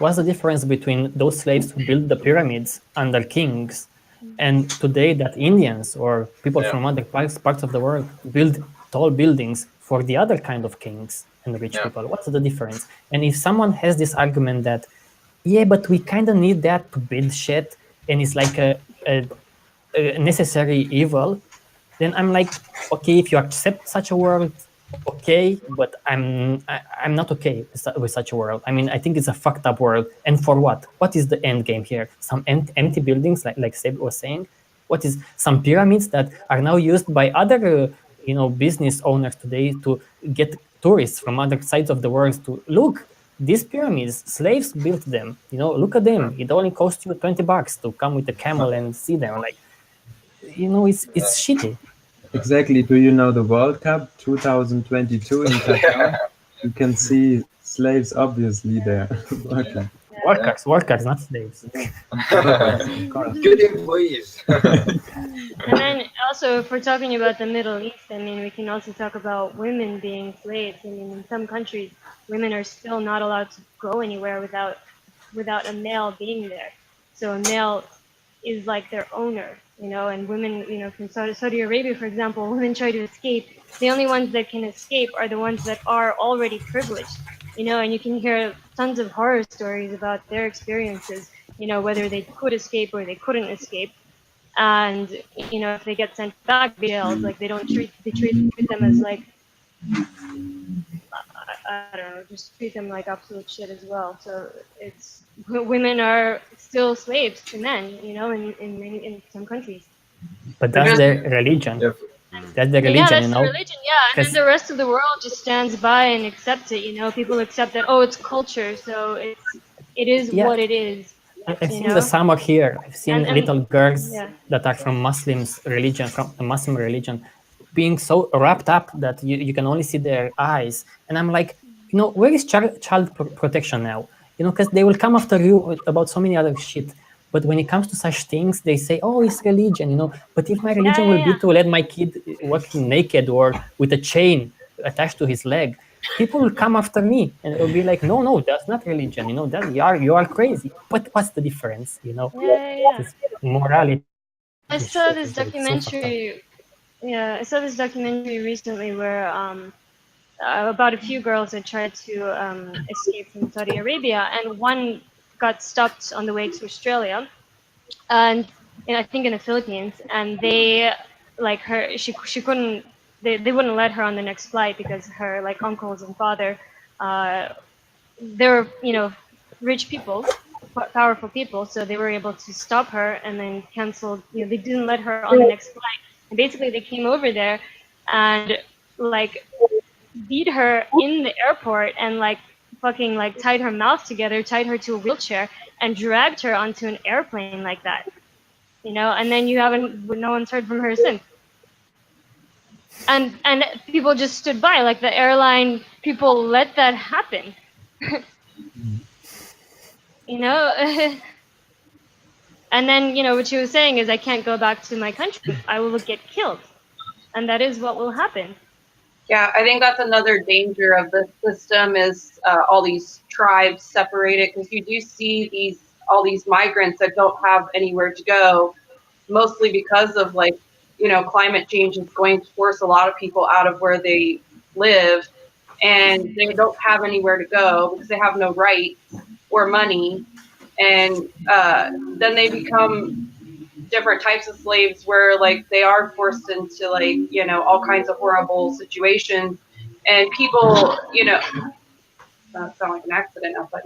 What's the difference between those slaves who built the pyramids under kings and today that Indians or people Yeah. from other parts of the world build tall buildings for the other kind of kings and rich Yeah. people? What's the difference? And if someone has this argument that, yeah, but we kind of need that to build shit and it's like a necessary evil, then I'm like, okay, if you accept such a world, okay, but I'm not okay with such a world. I mean, I think it's a fucked up world. And for what? What is the end game here? Some empty buildings, like Seb was saying. What is some pyramids that are now used by other business owners today to get tourists from other sides of the world to look. These pyramids, slaves built them. Look at them. It only cost you $20 to come with a camel and see them. Like, it's shitty. Exactly. Do you know the World Cup 2022 in Qatar? You can see slaves obviously there working. Workers, not slaves. Good employees. And then also, if we're talking about the Middle East, I mean, we can also talk about women being slaves. I mean, in some countries, women are still not allowed to go anywhere without a male being there. So a male is like their owner, you know, and women, you know, from Saudi Arabia, for example, women try to escape. The only ones that can escape are the ones that are already privileged, you know, and you can hear tons of horror stories about their experiences, you know, whether they could escape or they couldn't escape. And, you know, if they get sent back, jails, like they treat them as like, I don't know, just treat them like absolute shit as well. So it's, women are still slaves to men, you know, in some countries. But that's their religion. If- That's the Yeah, religion, that's you the know. religion, yeah. And then 'Cause- the rest of the world just stands by and accepts it, you know. People accept that, oh, it's culture, so it is Yeah, what it is, I've you seen know. the summer here. I've seen And little girls yeah. that are from Muslims religion, from the Muslim religion, being so wrapped up that you can only see their eyes. And I'm like, you know, where is child protection now? You know, because they will come after you about so many other shit. But when it comes to such things, they say, oh, it's religion, you know. But if my religion will be to let my kid walking naked or with a chain attached to his leg, people will come after me and it'll be like, no, that's not religion, you know, that you are crazy. But what's the difference, you know? Yeah. This morality I shit saw is this like so fucked up. documentary. Yeah, I saw this documentary recently where about a few girls that tried to escape from Saudi Arabia, and one got stopped on the way to Australia, and I think in the Philippines, and they like her. She couldn't. They wouldn't let her on the next flight because her like uncles and father, they're rich people, powerful people, so they were able to stop her and then canceled. They didn't let her on the next flight, and basically they came over there and like beat her in the airport and like fucking like tied her mouth together, tied her to a wheelchair, and dragged her onto an airplane like that. And then no one's heard from her since. And people just stood by, like the airline people let that happen. you know And then what she was saying is, I can't go back to my country, I will get killed, and that is what will happen. Yeah, I think that's another danger of the system is all these tribes separated, because you do see all these migrants that don't have anywhere to go, mostly because of climate change is going to force a lot of people out of where they live, and they don't have anywhere to go because they have no rights or money, and then they become different types of slaves where they are forced into all kinds of horrible situations, and people that sound like an accident now, but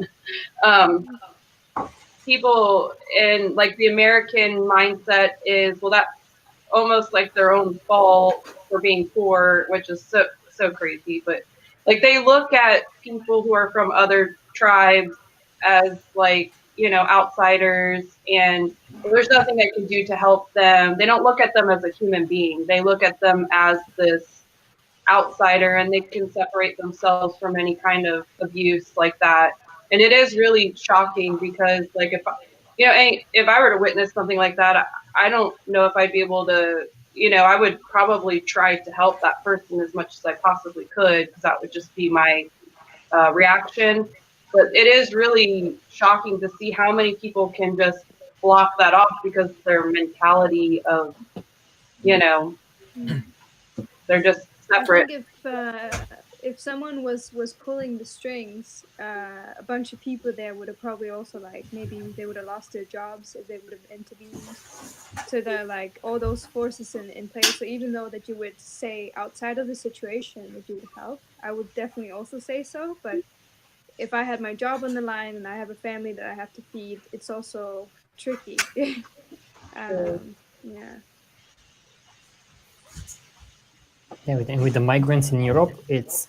people in the American mindset is, well, that's almost like their own fault for being poor, which is so crazy. But they look at people who are from other tribes as outsiders, and there's nothing they can do to help them. They don't look at them as a human being. They look at them as this outsider, and they can separate themselves from any kind of abuse like that. And it is really shocking because if I were to witness something like that, I don't know if I'd be able to, I would probably try to help that person as much as I possibly could, because that would just be my reaction. But it is really shocking to see how many people can just block that off because their mentality of, they're just separate. I think if someone was pulling the strings, a bunch of people there would have probably also maybe they would have lost their jobs if they would have intervened. So there are all those forces in place. So even though that you would say outside of the situation that you would help, I would definitely also say so. But if I had my job on the line and I have a family that I have to feed, it's also tricky. Yeah. Yeah, with the migrants in Europe, it's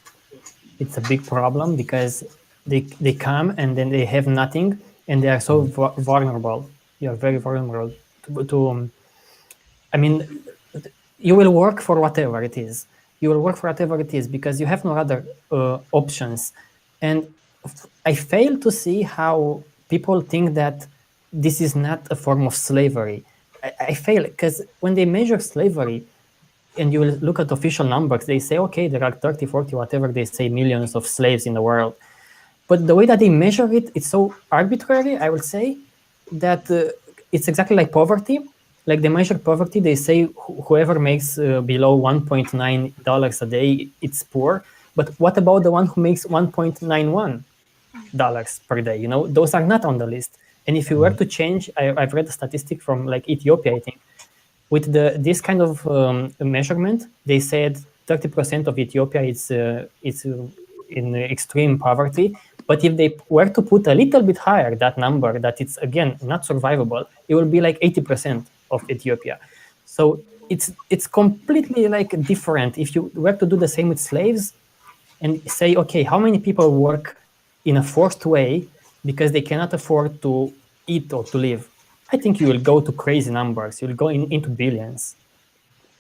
a big problem because they come and then they have nothing, and they are so vulnerable. You are very vulnerable to I mean, you will work for whatever it is. You will work for whatever it is because you have no other options. And I fail to see how people think that this is not a form of slavery. I fail, because when they measure slavery, and you look at official numbers, they say, okay, there are 30, 40, whatever they say, millions of slaves in the world. But the way that they measure it, it's so arbitrary, I would say, that it's exactly like poverty. Like they measure poverty, they say whoever makes below $1.9 a day, it's poor. But what about the one who makes $1.91 per day? You know, those are not on the list. And if you were to change, I've read a statistic from like Ethiopia, I think, with this kind of measurement, they said 30% of Ethiopia is in extreme poverty. But if they were to put a little bit higher that number, that it's again not survivable, it will be like 80% of Ethiopia. So it's completely like different. If you were to do the same with slaves and say, okay, how many people work in a forced way because they cannot afford to eat or to live? I think you will go to crazy numbers. You'll go into billions.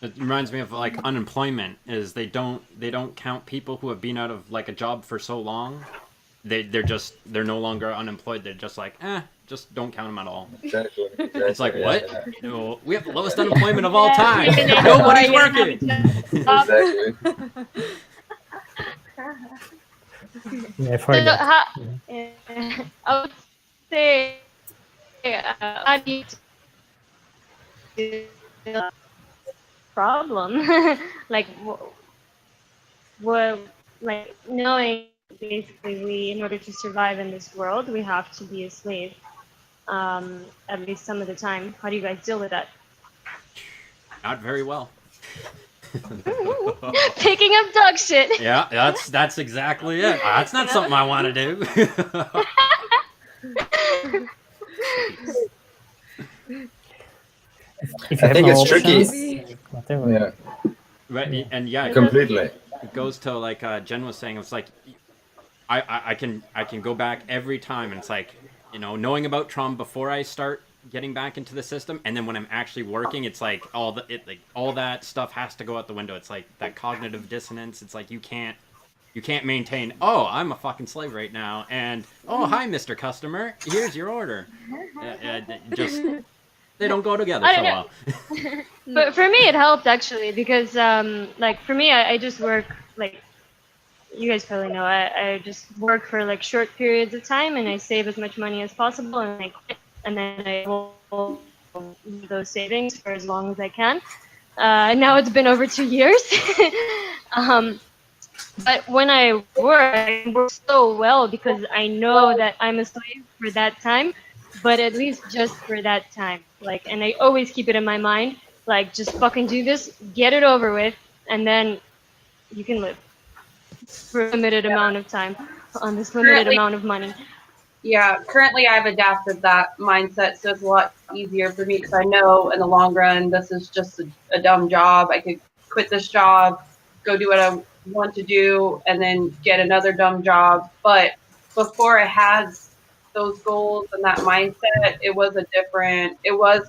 It reminds me of like unemployment. Is they don't count people who have been out of like a job for so long. They're no longer unemployed. They're just like, just don't count them at all. Exactly. It's like, yeah, what? yeah. No, we have the lowest unemployment of all time. Yeah. Nobody's Yeah. working. Exactly. Yeah, I've heard So that. I would say, how do you problem? Like, what, like knowing basically in order to survive in this world, we have to be a slave, at least some of the time. How do you guys deal with that? Not very well. Picking up dog shit. Yeah, that's exactly it. That's not something I want to do. If you I have think no it's options, tricky. whatever. Yeah, Right, and yeah, completely. it goes to like Jen was saying. It's like I can go back every time, and it's like, you know, knowing about TROM before I start getting back into the system, and then when I'm actually working, it's like all that stuff has to go out the window. It's like that cognitive dissonance. It's like you can't maintain, oh, I'm a fucking slave right now, and oh, hi, Mr. Customer, here's your order. Just they don't go together so well. But for me, it helped actually because, like for me, I just work like you guys probably know. I just work for like short periods of time, and I save as much money as possible, and I quit, and then I hold those savings for as long as I can. Now it's been over 2 years. But when I work so well because I know that I'm a slave for that time, but at least just for that time. Like, and I always keep it in my mind, like, just fucking do this, get it over with, and then you can live for a limited amount of time on this limited amount of money. Yeah, currently I've adapted that mindset, so it's a lot easier for me because I know in the long run this is just a dumb job. I could quit this job, go do what I want to do, and then get another dumb job. But before I had those goals and that mindset, it was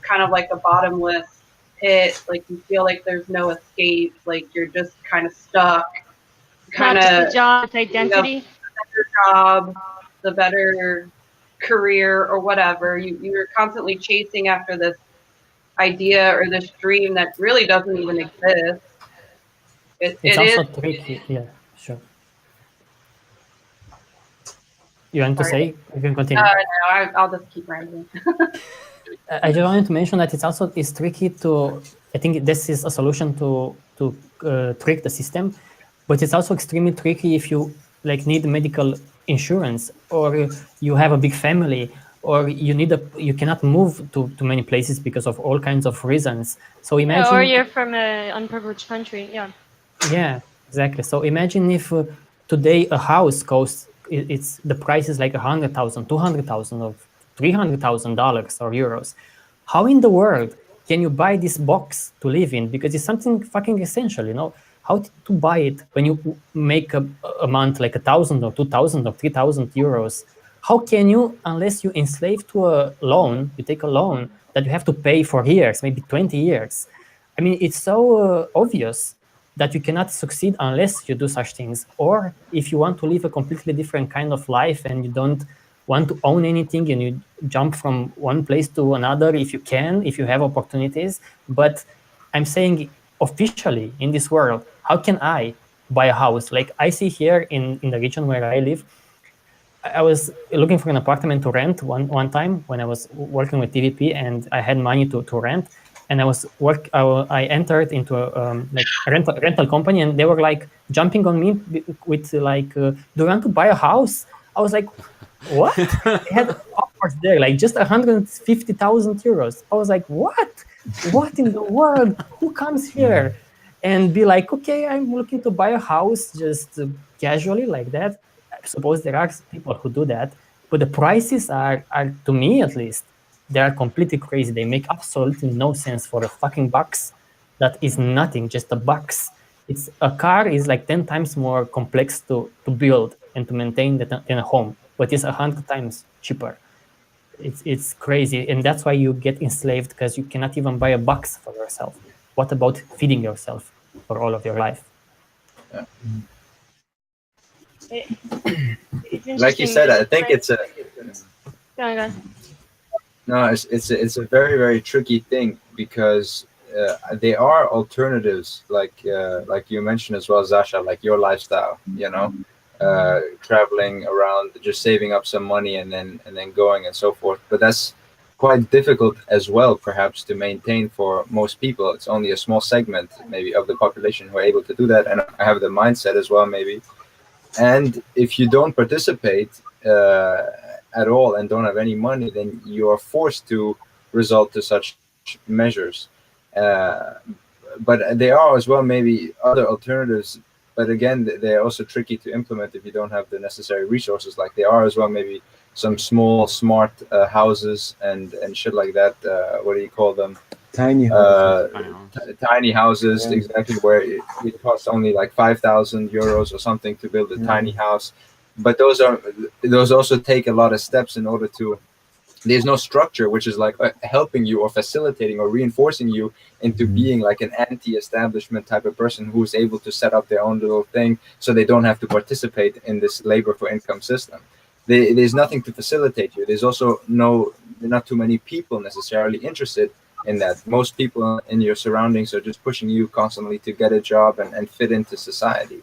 kind of like a bottomless pit. Like you feel like there's no escape, like you're just kind of stuck. Not just a job, it's identity. You know, the better job, the better career or whatever. You're constantly chasing after this idea or this dream that really doesn't even exist. It's also tricky. Yeah, sure. You want to say? You can continue. No, I'll just keep rambling. I just wanted to mention that it's tricky to. I think this is a solution to trick the system, but it's also extremely tricky if you like need medical insurance, or you have a big family, or you cannot move to many places because of all kinds of reasons. So imagine. Or you're from an unprivileged country. Yeah. Yeah, exactly. So imagine if today a house costs, it's the price is like 100,000, 200,000, or $300,000 or euros. How in the world can you buy this box to live in? Because it's something fucking essential, you know. How to buy it when you make a month like 1,000 or 2,000 or 3,000 euros? How can you, unless you enslave to a loan, you take a loan that you have to pay for years, maybe 20 years? I mean, it's so obvious that you cannot succeed unless you do such things. Or if you want to live a completely different kind of life and you don't want to own anything and you jump from one place to another if you can, if you have opportunities. But I'm saying officially in this world, how can I buy a house? Like I see here in the region where I live, I was looking for an apartment to rent one time when I was working with TVP and I had money to rent. And I entered into a like a rental company and they were like jumping on me with like, do you want to buy a house? I was like, what? They had offers there, like just 150,000 euros. I was like, what? What in the world? Who comes here and be like, okay, I'm looking to buy a house just casually like that? I suppose there are people who do that, but the prices are to me at least, they are completely crazy. They make absolutely no sense for a fucking box that is nothing, just a box. It's a car is like 10 times more complex to build and to maintain than a home, but it's 100 times cheaper. It's crazy, and that's why you get enslaved, because you cannot even buy a box for yourself. What about feeding yourself for all of your life? It's Like you interesting said, I because, think like, it's a go on, guys. no, it's a very very tricky thing because there are alternatives like you mentioned as well, Zasha, like your lifestyle, you know, traveling around, just saving up some money and then going and so forth. But that's quite difficult as well, perhaps, to maintain for most people. It's only a small segment, maybe, of the population who are able to do that, and have the mindset as well, maybe. And if you don't participate at all and don't have any money, then you are forced to resort to such measures. Uh, but there are as well maybe other alternatives. But again, they're also tricky to implement if you don't have the necessary resources. Like there are as well maybe some small smart houses and shit like that. What do you call them? Tiny houses. Tiny houses, Yeah. exactly, where it costs only like 5,000 euros or something to build a tiny house. But those also take a lot of steps in order to. There's no structure which is like helping you or facilitating or reinforcing you into being like an anti-establishment type of person who's able to set up their own little thing so they don't have to participate in this labor for income system. There's nothing to facilitate you. There's also not too many people necessarily interested in that. Most people in your surroundings are just pushing you constantly to get a job and fit into society.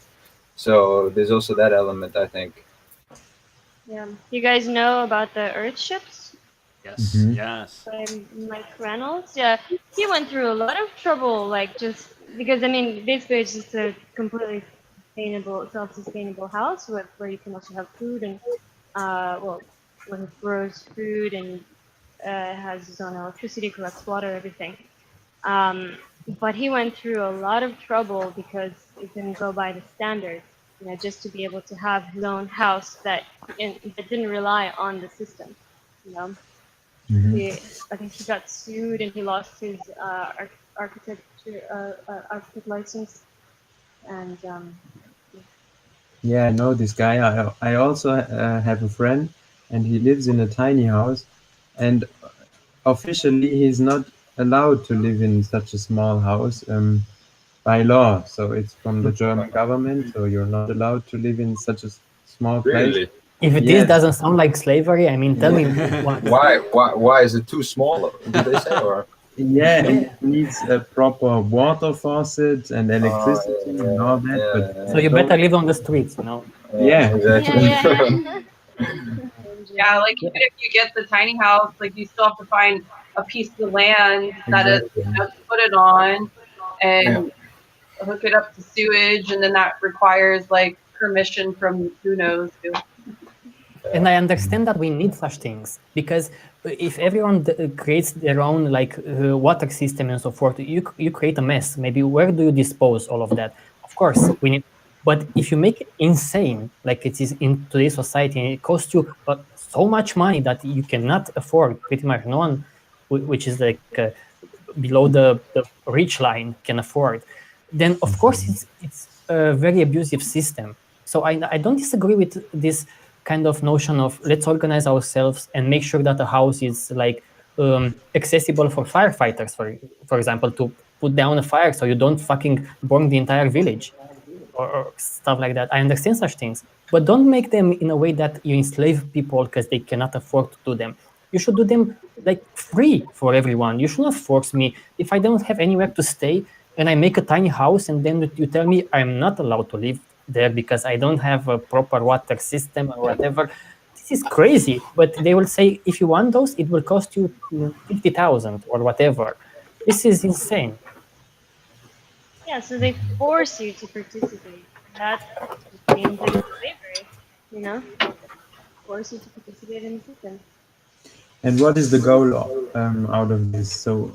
So there's also that element, I think. Yeah. You guys know about the Earth ships? Yes, yes. By Mike Reynolds. Yeah, he went through a lot of trouble, like just because I mean, basically it's just a completely sustainable, self-sustainable house where you can also have food and well, where he grows food and has his own electricity, collects water, everything. But he went through a lot of trouble because it didn't go by the standards, you know, just to be able to have his own house that didn't rely on the system, you know. I think he got sued and he lost his architect license. And Yeah, I know this guy. I also have a friend, and he lives in a tiny house, and officially he's not allowed to live in such a small house by law. So it's from the German government. So you're not allowed to live in such a small place. Really? If this Yes. doesn't sound like slavery, I mean, tell me what. Why is it too small? Did they say or? Yeah, it needs a proper water faucet and electricity and all that. But So you better live on the streets, you know. Yeah. Exactly. Yeah, like even if you get the tiny house, like you still have to find a piece of land that is, you know, to put it on and hook it up to sewage, and then that requires like permission from who knows who. And I understand that we need such things, because if everyone creates their own like water system and so forth, you create a mess. Maybe where do you dispose all of that? Of course, we need. But if you make it insane, like it is in today's society, and it costs you so much money that you cannot afford, pretty much no one, which is like below the rich line, can afford, then of course it's a very abusive system. So I don't disagree with this kind of notion of let's organize ourselves and make sure that the house is like accessible for firefighters, for example, to put down a fire so you don't fucking burn the entire village. or stuff like that. I understand such things, but don't make them in a way that you enslave people because they cannot afford to do them. You should do them like free for everyone. You should not force me. If I don't have anywhere to stay and I make a tiny house and then you tell me I'm not allowed to live there because I don't have a proper water system or whatever, this is crazy. But they will say, if you want those, it will cost you 50,000 or whatever. This is insane. Yeah, so they force you to participate. That's the danger of slavery, you know? Force you to participate in the system. And what is the goal out of this? So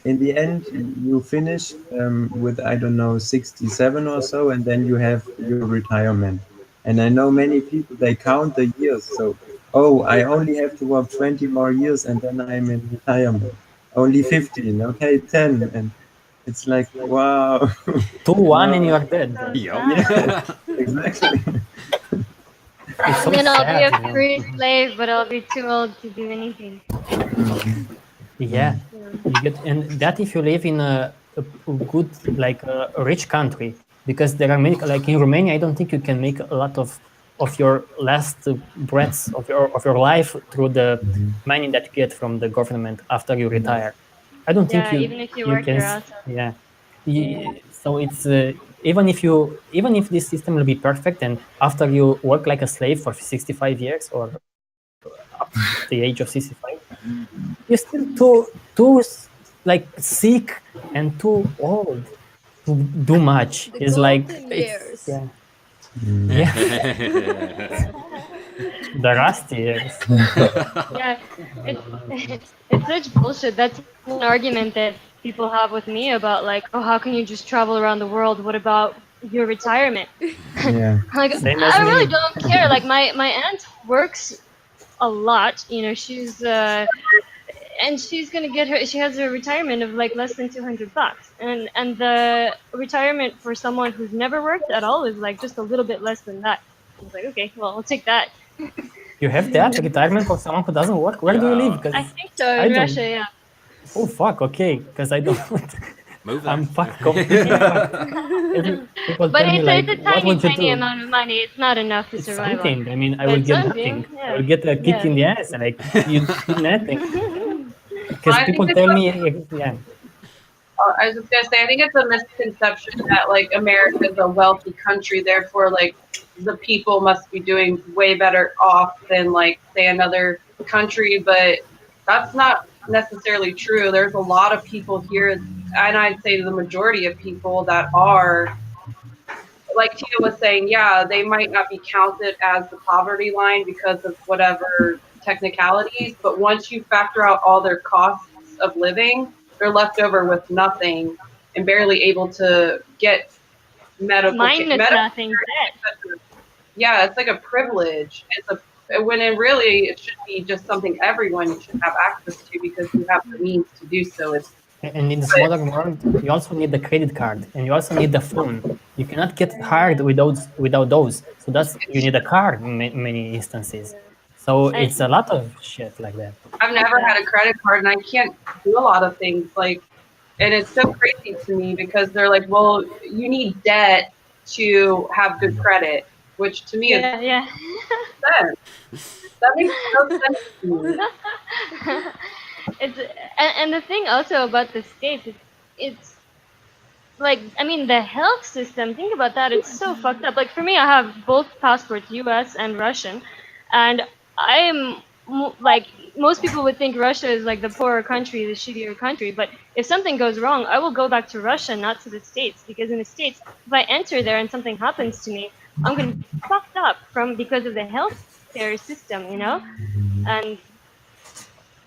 in the end, you finish with, I don't know, 67 or so, and then you have your retirement. And I know many people, they count the years. So, oh, I only have to work 20 more years and then I'm in retirement. Only 15, okay, 10. And it's like, wow. 2-1 and No. you are dead. So Yup. Yes, exactly. It's so And then I'll be sad. a free slave, but I'll be too old to do anything. Yeah, Yeah. you get, and that if you live in a good, like a rich country, because there are many, like in Romania, I don't think you can make a lot of your last breaths of your life through the money that you get from the government after you retire. I don't think Yeah, even if you you work can. your ass off. Yeah, Yeah. so it's even if this system will be perfect and after you work like a slave for 65 years or up to the age of 65, you're still like sick and too old to do much. The It's like golden it's years. yeah, yeah, the rusty years. Yeah, it's it's such bullshit. That's one argument that people have with me about like, oh, how can you just travel around the world? What about your retirement? Yeah. Like, Same as I really me. don't care. Like, my aunt works a lot. You know, she's and she's gonna get her. She has a retirement of like less than $200, and the retirement for someone who's never worked at all is like just a little bit less than that. I was like, okay, well, I'll take that. You have that retirement for someone who doesn't work. Where do you live? Yeah. Because I think so I in don't. Russia, yeah. Oh fuck. Okay, because I don't. Move there. I'm fucked completely. fucked. People But tell me like, it's a what tiny, would you tiny do? amount of money. It's not enough to It's survive on. something. I mean, I But will get something, nothing. I yeah. will get a kick Yeah. in the ass. Like you did nothing. Because I think people it's tell me, yeah. I was just gonna say, I think it's a misconception that like America is a wealthy country, therefore like the people must be doing way better off than like say another country, but that's not necessarily true. There's a lot of people here, and I'd say the majority of people that are, like Tia was saying, yeah, they might not be counted as the poverty line because of whatever technicalities, but once you factor out all their costs of living, they're left over with nothing and barely able to get medical Minus nothing, debt. yeah, it's like a privilege. It's a when it really it should be just something everyone should have access to because you have the means to do so. It's And in this modern world, you also need the credit card and you also need the phone. You cannot get hired without those. So that's you need a card in many instances. So it's a lot of shit like that. I've never had a credit card and I can't do a lot of things like, and it's so crazy to me because they're like, well, you need debt to have good credit, which to me is Yeah. sense. That makes no sense to me. It's and the thing also about the states, it's like, I mean, the health system. Think about that. It's so fucked up. Like for me, I have both passports, U.S. and Russian, and I am like most people would think Russia is like the poorer country, the shittier country. But if something goes wrong, I will go back to Russia, not to the States, because in the States, if I enter there and something happens to me, I'm gonna be fucked up because of the healthcare system, you know, and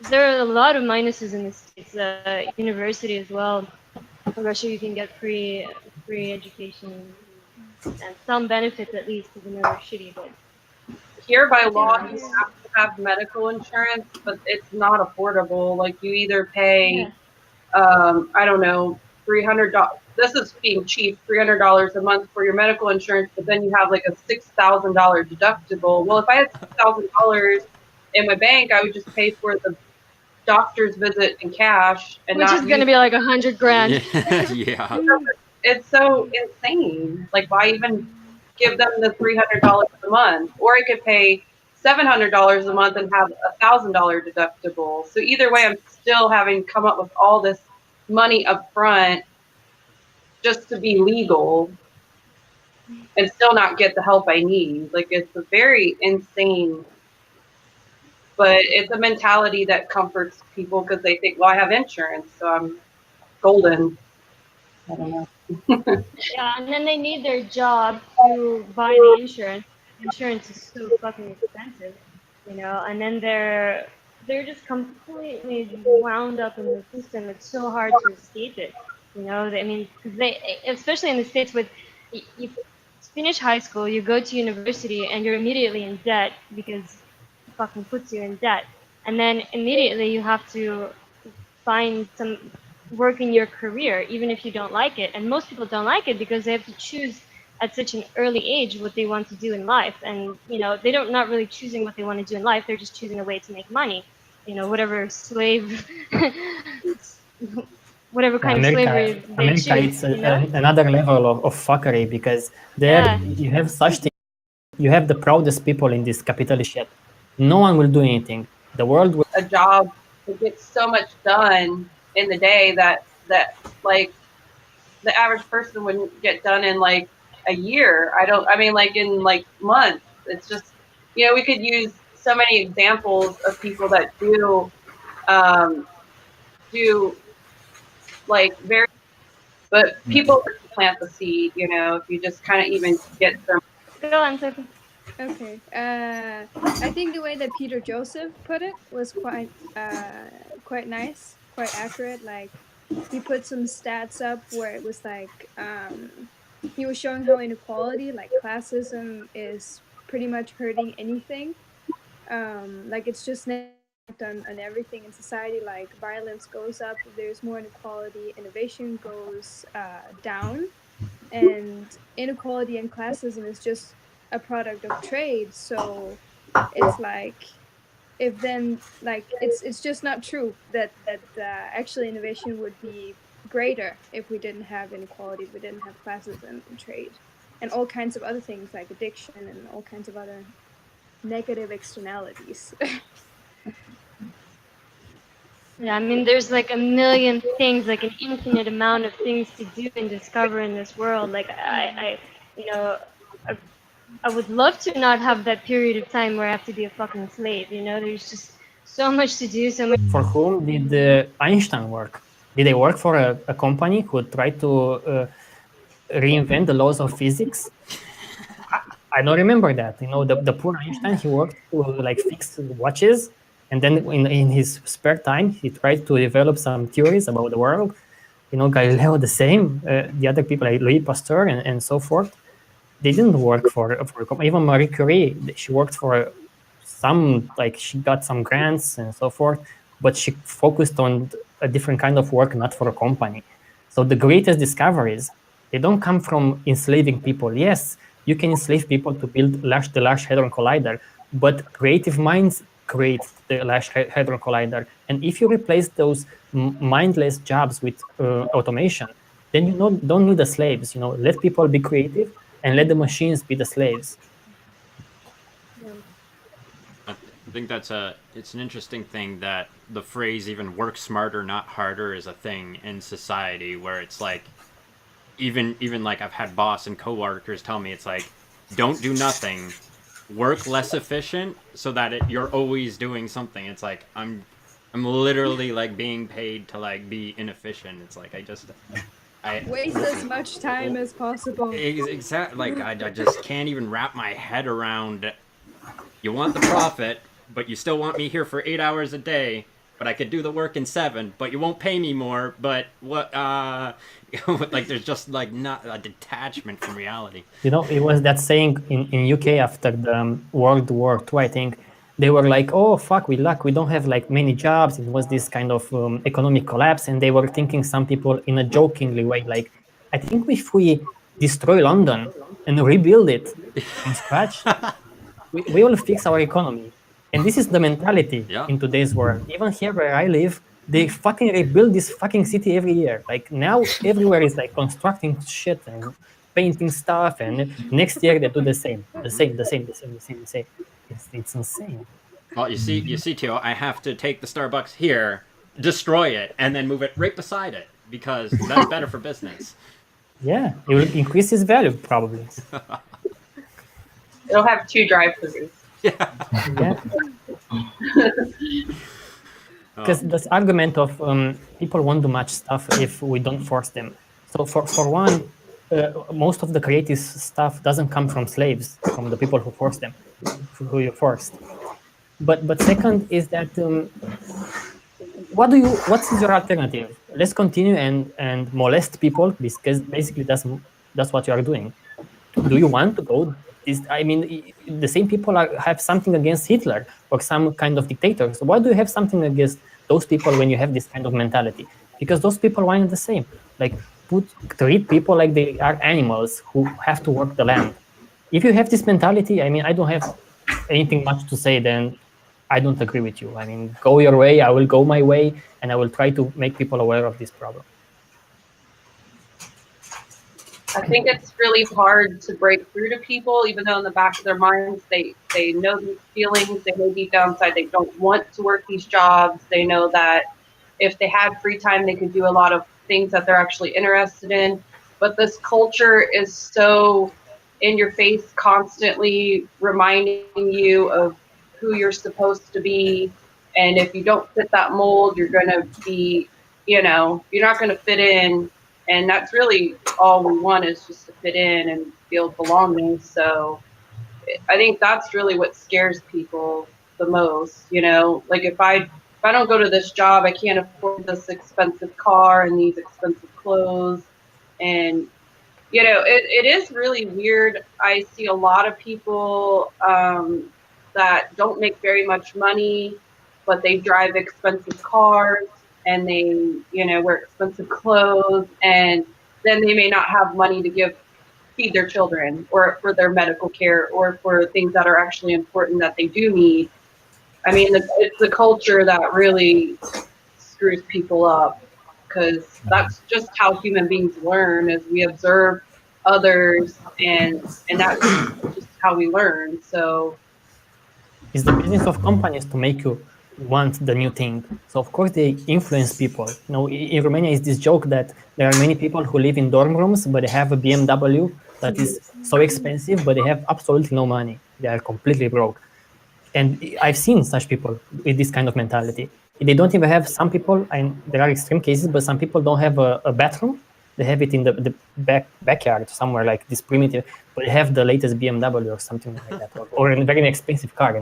there are a lot of minuses in the States. University as well. In Russia, you can get free education and some benefits at least, even though they're shitty. But Here by law, you have to have medical insurance, but it's not affordable. Like you either pay, I don't know, $300. This is being cheap, $300 a month for your medical insurance, but then you have like a $6,000 deductible. Well, if I had $6,000 in my bank, I would just pay for the doctor's visit in cash and which not is gonna be like $100 grand. Yeah. it's so insane. Like, why even give them the $300 a month? Or I could pay $700 a month and have $1,000 deductible. So either way, I'm still having to come up with all this money up front just to be legal and still not get the help I need. Like, it's a very insane, but it's a mentality that comforts people because they think, well, I have insurance, so I'm golden. I don't know. Yeah, and then they need their job to buy the insurance. Insurance is so fucking expensive, you know, and then they're just completely wound up in the system. It's so hard to escape it, you know. I mean, 'cause they, especially in the States, with you finish high school, you go to university, and you're immediately in debt because it fucking puts you in debt, and then immediately you have to find some work in your career, even if you don't like it. And most people don't like it because they have to choose at such an early age what they want to do in life. And, you know, they don't not really choosing what they want to do in life. They're just choosing a way to make money, you know, whatever slave, whatever kind of slavery they America, choose, it's you know? another level of fuckery, because there Yeah. you have such thing. You have the proudest people in this capitalist shit. No one will do anything. The world will. A job that gets so much done in the day that like the average person wouldn't get done in like a year. I mean like in like months. It's just, you know, we could use so many examples of people that do like very, but people plant the seed, you know, if you just kind of even get some. Go on, Sophie. Okay. I think the way that Peter Joseph put it was quite nice, quite accurate. Like, he put some stats up where it was like he was showing how inequality, like classism, is pretty much hurting anything. Like, it's just on everything in society. Like, violence goes up, there's more inequality, innovation goes down, and inequality and classism is just a product of trade. So it's like, if then, like, it's just not true that actually innovation would be greater if we didn't have inequality, if we didn't have classism and trade and all kinds of other things like addiction and all kinds of other negative externalities. Yeah, I mean, there's like a million things, like an infinite amount of things to do and discover in this world. Like you know, I, I would love to not have that period of time where I have to be a fucking slave. You know, there's just so much to do, so much. For whom did Einstein work? Did they work for a company who tried to reinvent the laws of physics? I don't remember that. You know, the poor Einstein, he worked to like fix watches, and then in his spare time, he tried to develop some theories about the world. You know, Galileo the same, the other people like Louis Pasteur and so forth. They didn't work for a company. Even Marie Curie, she worked for some, like she got some grants and so forth, but she focused on a different kind of work, not for a company. So the greatest discoveries, they don't come from enslaving people. Yes, you can enslave people to build the Large Hadron Collider, but creative minds create the Large Hadron Collider. And if you replace those mindless jobs with automation, then you don't need the slaves. You know, let people be creative and let the machines be the slaves. I think it's an interesting thing that the phrase even work smarter, not harder is a thing in society, where it's like, even like I've had boss and coworkers tell me, it's like, don't do nothing, work less efficient so that you're always doing something. It's like, I'm literally like being paid to like be inefficient. It's like, I Waste as much time as possible. Exactly. Like, I just can't even wrap my head around, you want the profit, but you still want me here for 8 hours a day, but I could do the work in 7, but you won't pay me more. But what, like, there's just like not a detachment from reality. You know, it was that saying in UK after the World War II, I think. They were like, oh, fuck, we don't have like many jobs. It was this kind of economic collapse. And they were thinking, some people in a jokingly way, like, I think if we destroy London and rebuild it from scratch, we will fix our economy. And this is the mentality in today's world. Even here where I live, They fucking rebuild this fucking city every year. Like now, everywhere is like constructing shit and painting stuff, and next year they do the same. It's insane. Well, you see, Tio, I have to take the Starbucks here, destroy it, and then move it right beside it because that's better for business. Yeah, it will increase its value probably. It'll have 2 drive-throughs. Yeah. Yeah. Because this argument of people won't do much stuff if we don't force them. So for one, most of the creative stuff doesn't come from slaves, from the people who force them, who you forced. But second is that what is your alternative? Let's continue and molest people because basically that's what you are doing. Do you want to go? I mean, the same people have something against Hitler or some kind of dictator. So why do you have something against those people when you have this kind of mentality? Because those people want the same. Like treat people like they are animals who have to work the land. If you have this mentality, I mean, I don't have anything much to say. Then I don't agree with you. I mean, go your way. I will go my way, and I will try to make people aware of this problem. I think it's really hard to break through to people, even though in the back of their minds they know these feelings. They know deep down inside they don't want to work these jobs. They know that if they had free time, they could do a lot of things that they're actually interested in. But this culture is so in your face, constantly reminding you of who you're supposed to be. And if you don't fit that mold, you're going to be, you're not going to fit in. And that's really all we want, is just to fit in and feel belonging. So I think that's really what scares people the most. Like if I don't go to this job, I can't afford this expensive car and these expensive clothes. And, it is really weird. I see a lot of people that don't make very much money, but they drive expensive cars and they, wear expensive clothes, and then they may not have money to feed their children or for their medical care or for things that are actually important that they do need. I mean, it's the culture that really screws people up, because that's just how human beings learn, is we observe others and that's just how we learn. So it's the business of companies to make you want the new thing. So of course they influence people. In Romania is this joke that there are many people who live in dorm rooms, but they have a BMW that is so expensive, but they have absolutely no money. They are completely broke. And I've seen such people with this kind of mentality. They don't even have, some people, and there are extreme cases, but some people don't have a bathroom. They have it in the backyard somewhere, like this primitive, but they have the latest BMW or something like that, or a very expensive car,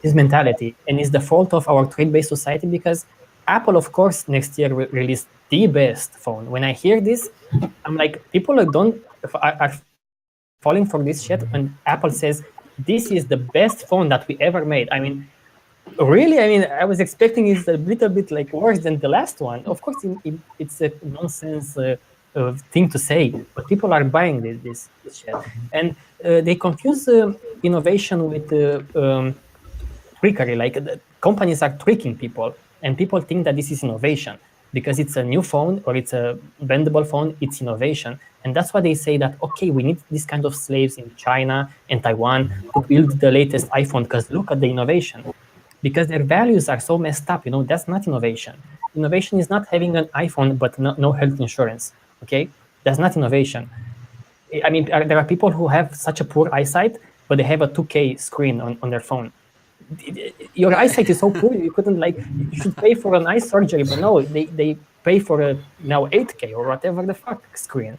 This mentality. And it's the fault of our trade-based society, because Apple, of course, next year will release the best phone. When I hear this, I'm like, people are falling for this shit when Apple says, this is the best phone that we ever made. I mean, really? I mean, I was expecting it's a little bit like worse than the last one. Of course, it's a nonsense thing to say, but people are buying this shit. And they confuse innovation with trickery. Like companies are tricking people, and people think that this is innovation because it's a new phone or it's a bendable phone. It's innovation. And that's why they say that, okay, we need this kind of slaves in China and Taiwan to build the latest iPhone, because look at the innovation. Because their values are so messed up, that's not innovation. Innovation is not having an iPhone but no health insurance, okay? That's not innovation. I mean, there are people who have such a poor eyesight, but they have a 2K screen on their phone. Your eyesight is so poor, you couldn't, you should pay for an eye surgery, but no, they pay for a now 8K or whatever the fuck screen.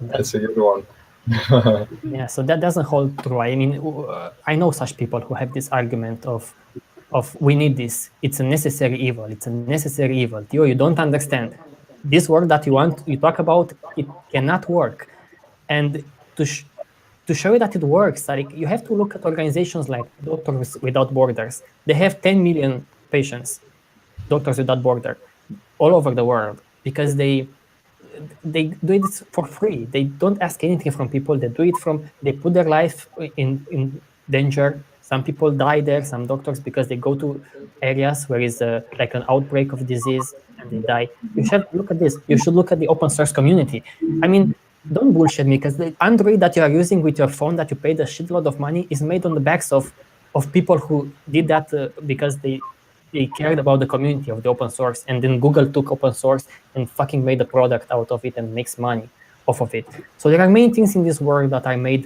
That's a good one. Yeah, so that doesn't hold true. I mean, I know such people who have this argument of we need this. It's a necessary evil. It's a necessary evil. You don't understand. This work that you talk about, it cannot work. And to show you that it works, you have to look at organizations like Doctors Without Borders. They have 10 million patients, Doctors Without Borders, all over the world, because they do it for free. They don't ask anything from people. They do it they put their life in danger Some people die there, some doctors, because they go to areas where is like an outbreak of disease and they die. You should look at this. You should look at the open source community. I mean, don't bullshit me, because the Android that you are using with your phone that you paid a shitload of money is made on the backs of people who did that because they cared about the community of the open source, and then Google took open source and fucking made a product out of it and makes money off of it. So there are many things in this world that are made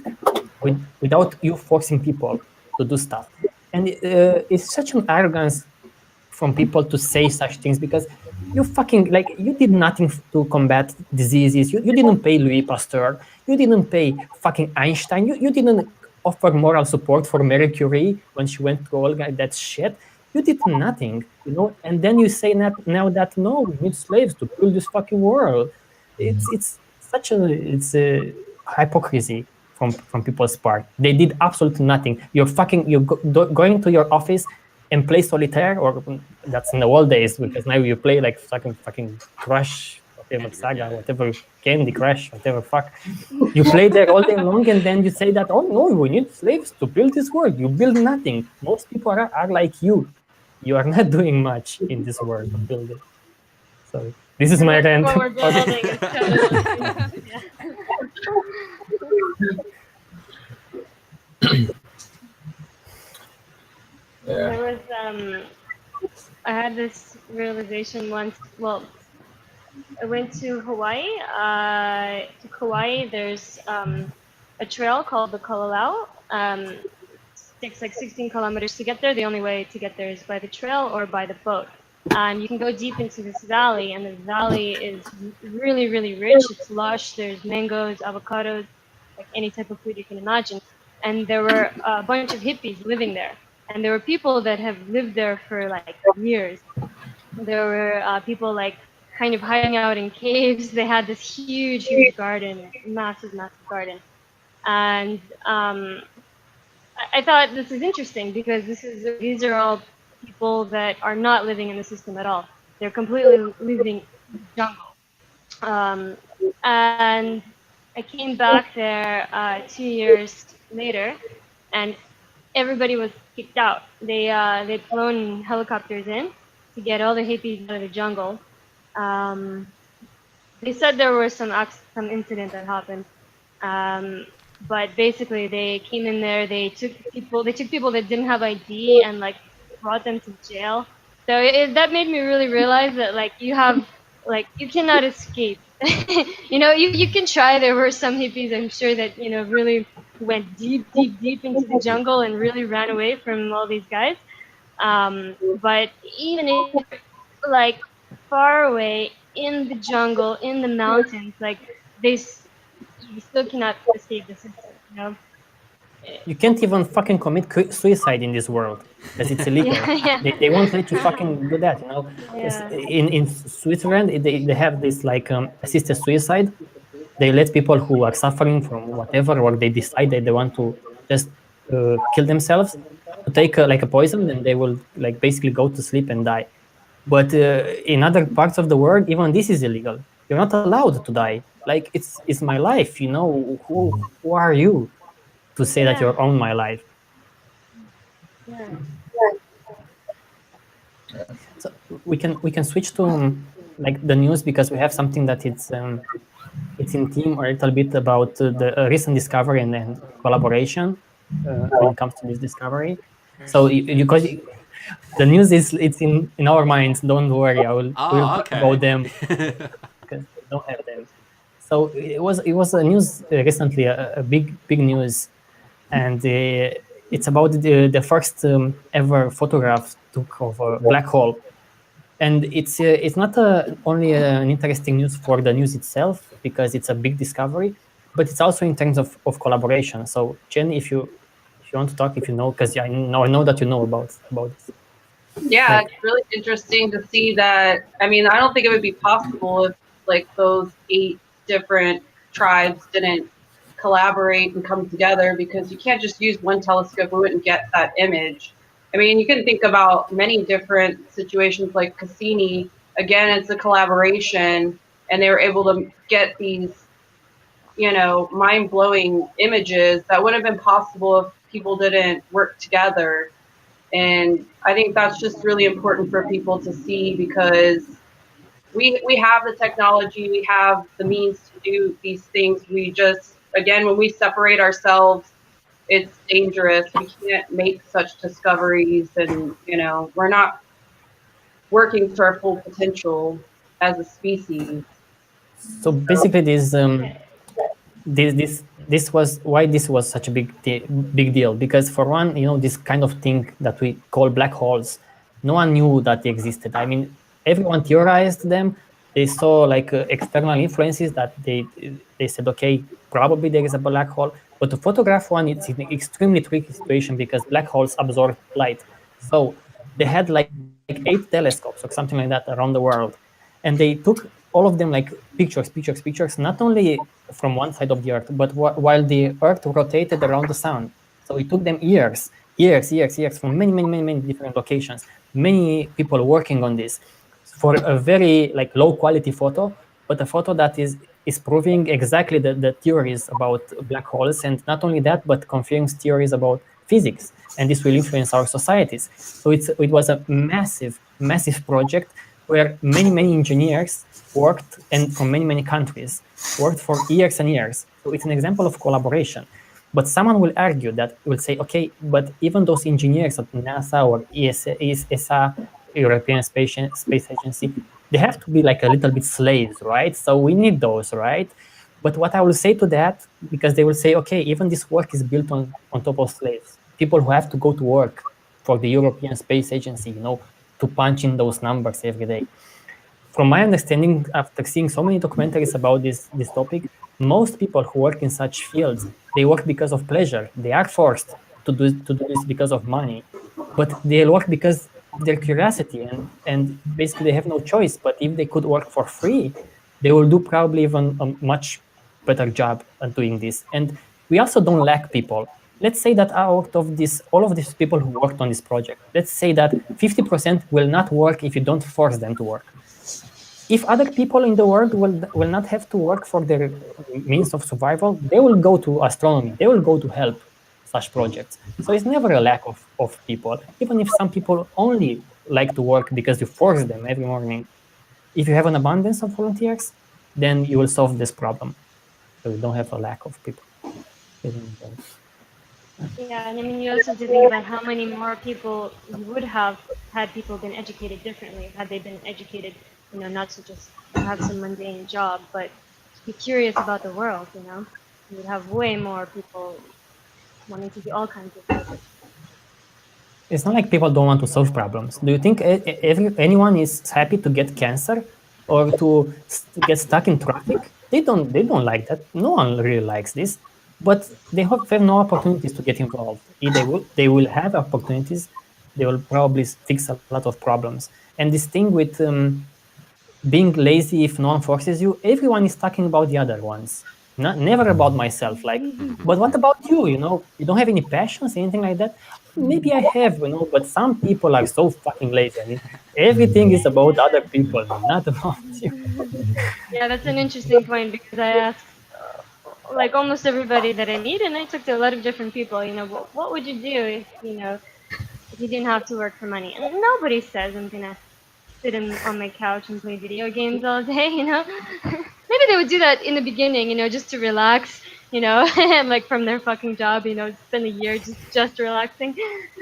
without you forcing people to do stuff. And it's such an arrogance from people to say such things, because you fucking, like, you did nothing to combat diseases. You didn't pay Louis Pasteur. You didn't pay fucking Einstein. You didn't offer moral support for Marie Curie when she went through all that shit. You did nothing, you know. And then you say that now that no, we need slaves to build this fucking world. It's such a hypocrisy from people's part. They did absolutely nothing. You're going to your office and play solitaire, or that's in the old days, because now you play like fucking Crush, whatever Saga, whatever Candy Crush, whatever fuck. You play there all day long, and then you say that, oh no, we need slaves to build this world. You build nothing. Most people are like you. You are not doing much in this world of building. Sorry, this is my rant. What we're building is totally Yeah. There was I had this realization once. Well, I went to Hawaii. To Kauai, there's a trail called the Kalalau. It takes like 16 kilometers to get there. The only way to get there is by the trail or by the boat. And you can go deep into this valley, and the valley is really, really rich. It's lush. There's mangoes, avocados, like any type of food you can imagine. And there were a bunch of hippies living there. And there were people that have lived there for like years. There were people like kind of hiding out in caves. They had this huge, huge garden, massive, massive garden. And I thought this is interesting, because these are all people that are not living in the system at all. They're completely living in the jungle. And I came back there 2 years later, and everybody was kicked out. They'd flown helicopters in to get all the hippies out of the jungle. They said there was some incident that happened, but basically they came in there. They took people that didn't have ID and like brought them to jail. So that made me really realize that like you cannot escape. You can try. There were some hippies, I'm sure, that really went deep into the jungle and really ran away from all these guys. But even if like far away in the jungle, in the mountains, like you still cannot escape the system. You can't even fucking commit suicide in this world, because it's illegal. Yeah. They won't let you fucking do that, Yeah. In Switzerland, they have this like assisted suicide. They let people who are suffering from whatever, or they decide that they want to just kill themselves, to take like a poison, and they will like basically go to sleep and die. But in other parts of the world, even this is illegal. You're not allowed to die. Like it's my life, Who are you to say that you own my life? Yeah. So we can switch to like the news, because we have something that it's in theme or a little bit about the recent discovery and collaboration when it comes to this discovery. So because the news it's in our minds, don't worry, we'll talk about them because we don't have them. So it was a news recently, a big news, and it's about the first ever photograph took of a black hole. And it's not only an interesting news for the news itself, because it's a big discovery, but it's also in terms of collaboration. So Jen, if you want to talk, if you know, because I know that you know about this. Yeah, it's really interesting to see that. I mean, I don't think it would be possible if like those 8 different tribes didn't collaborate and come together, because you can't just use one telescope and get that image. I mean, you can think about many different situations like Cassini. Again, it's a collaboration, and they were able to get these, mind-blowing images that wouldn't have been possible if people didn't work together. And I think that's just really important for people to see, because we have the technology, we have the means to do these things. We just, again, when we separate ourselves, it's dangerous. We can't make such discoveries, and we're not working to our full potential as a species. So basically, this was why this was such a big deal, because for one, this kind of thing that we call black holes, no one knew that they existed. I mean, everyone theorized them. They saw like external influences that they said, okay, probably there is a black hole, but to photograph one, it's an extremely tricky situation because black holes absorb light. So they had like 8 telescopes or something like that around the world, and they took all of them like pictures, not only from one side of the Earth, but while the Earth rotated around the sun. So it took them years from many different locations, many people working on this for a very like low quality photo, but a photo that is proving exactly the theories about black holes, and not only that, but confirms theories about physics, and this will influence our societies. So it was a massive project where many engineers worked, and from many countries worked for years and years. So it's an example of collaboration. But someone will argue that, will say, okay, but even those engineers at NASA or ESA, European Space Agency, they have to be like a little bit slaves, right? So we need those, right? But what I will say to that, because they will say, okay, even this work is built on top of slaves, people who have to go to work for the European Space Agency, to punch in those numbers every day. From my understanding, after seeing so many documentaries about this topic, most people who work in such fields, they work because of pleasure. They are forced to do this because of money, but they work because their curiosity, and basically they have no choice. But if they could work for free, they will do probably even a much better job at doing this. And we also don't lack people. Let's say that out of all of these people who worked on this project, let's say that 50% will not work if you don't force them to work. If other people in the world will not have to work for their means of survival, they will go to astronomy, they will go to help such projects. So it's never a lack of people, even if some people only like to work because you force them every morning. If you have an abundance of volunteers, then you will solve this problem. So you don't have a lack of people. Yeah, and I mean, you also have to think about how many more people you would have had people been educated differently, had they been educated, not to just have some mundane job, but to be curious about the world, You would have way more people wanting to do all kinds of things. It's not like people don't want to solve problems. Do you think anyone is happy to get cancer or to get stuck in traffic? They don't like that. No one really likes this, but they have no opportunities to get involved. If they will have opportunities, they will probably fix a lot of problems. And this thing with being lazy, if no one forces you, everyone is talking about the other ones. Never about myself. Like, but what about you? You don't have any passions, anything like that? Maybe I have, but some people are so fucking lazy. I mean, everything is about other people, not about you. Yeah, that's an interesting point, because I asked like almost everybody that I meet, and I talked to a lot of different people. What would you do if you didn't have to work for money? And nobody says I'm gonna sit on my couch and play video games all day. Maybe they would do that in the beginning, just to relax, and like from their fucking job, spend a year just relaxing,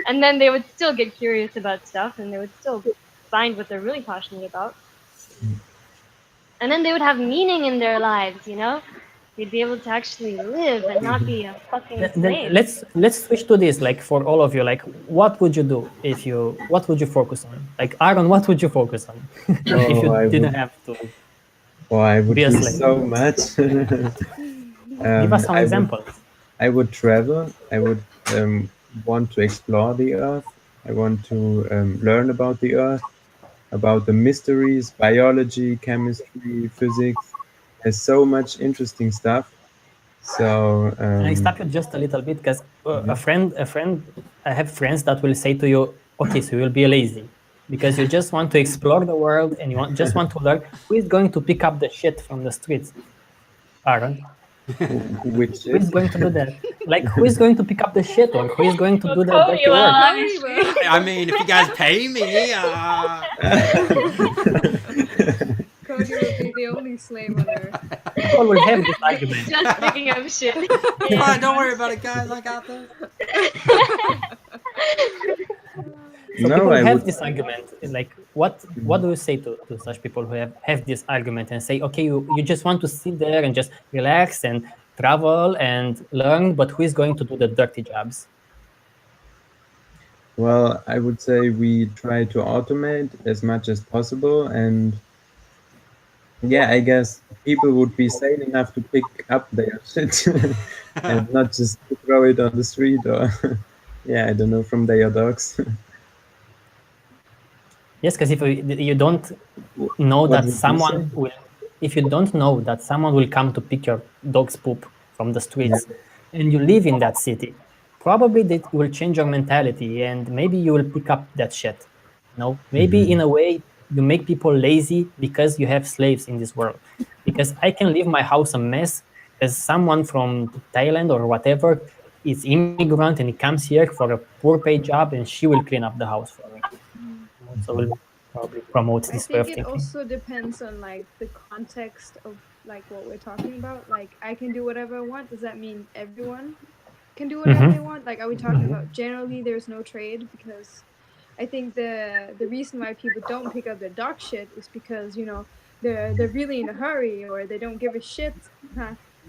and then they would still get curious about stuff, and they would still find what they're really passionate about, and then they would have meaning in their lives. They'd be able to actually live and not be a fucking slave. Then let's switch to this. Like for all of you, like what would you do what would you focus on? Like Aaron, what would you focus on if you didn't have to? Oh, I would be a do slave? so much. Give us some examples. I would travel. I would want to explore the Earth. I want to learn about the Earth, about the mysteries, biology, chemistry, physics. There's so much interesting stuff. So Can I stop you just a little bit? Because a friend, I have friends that will say to you, okay, so you'll be lazy because you just want to explore the world and just want to learn. Who is going to pick up the shit from the streets? Aaron? Which Who is is going to do that? Like, who is going to pick up the shit, or who is going to do the Cody dirty will, work? I'm Cody sure. will. I mean, if you guys pay me, Cody will be the only slave on earth. People will have this argument. Just picking up shit. fine, don't worry about it, guys. I got this. So no, people I have would. this argument. Like, what do you say to such people who have this argument and say, okay, you just want to sit there and just relax and travel and learn, but who is going to do the dirty jobs? Well, I would say we try to automate as much as possible, and yeah, I guess people would be sane enough to pick up their shit and not just throw it on the street or yeah, I don't know, from their dogs. Yes, because if you don't know What that would you someone say? will, if you don't know that someone will come to pick your dog's poop from the streets, and you live in that city, probably that will change your mentality, and maybe you will pick up that shit. Maybe in a way you make people lazy because you have slaves in this world. Because I can leave my house a mess as someone from Thailand or whatever is immigrant and he comes here for a poor paid job and she will clean up the house for me. So we'll probably promote I this way think of it thinking. also depends on like the context of like what we're talking about. Like I can do whatever I want. Does that mean everyone can do whatever they want? Like are we talking about generally there's no trade? Because I think the reason why people don't pick up their dog shit is because they're really in a hurry or they don't give a shit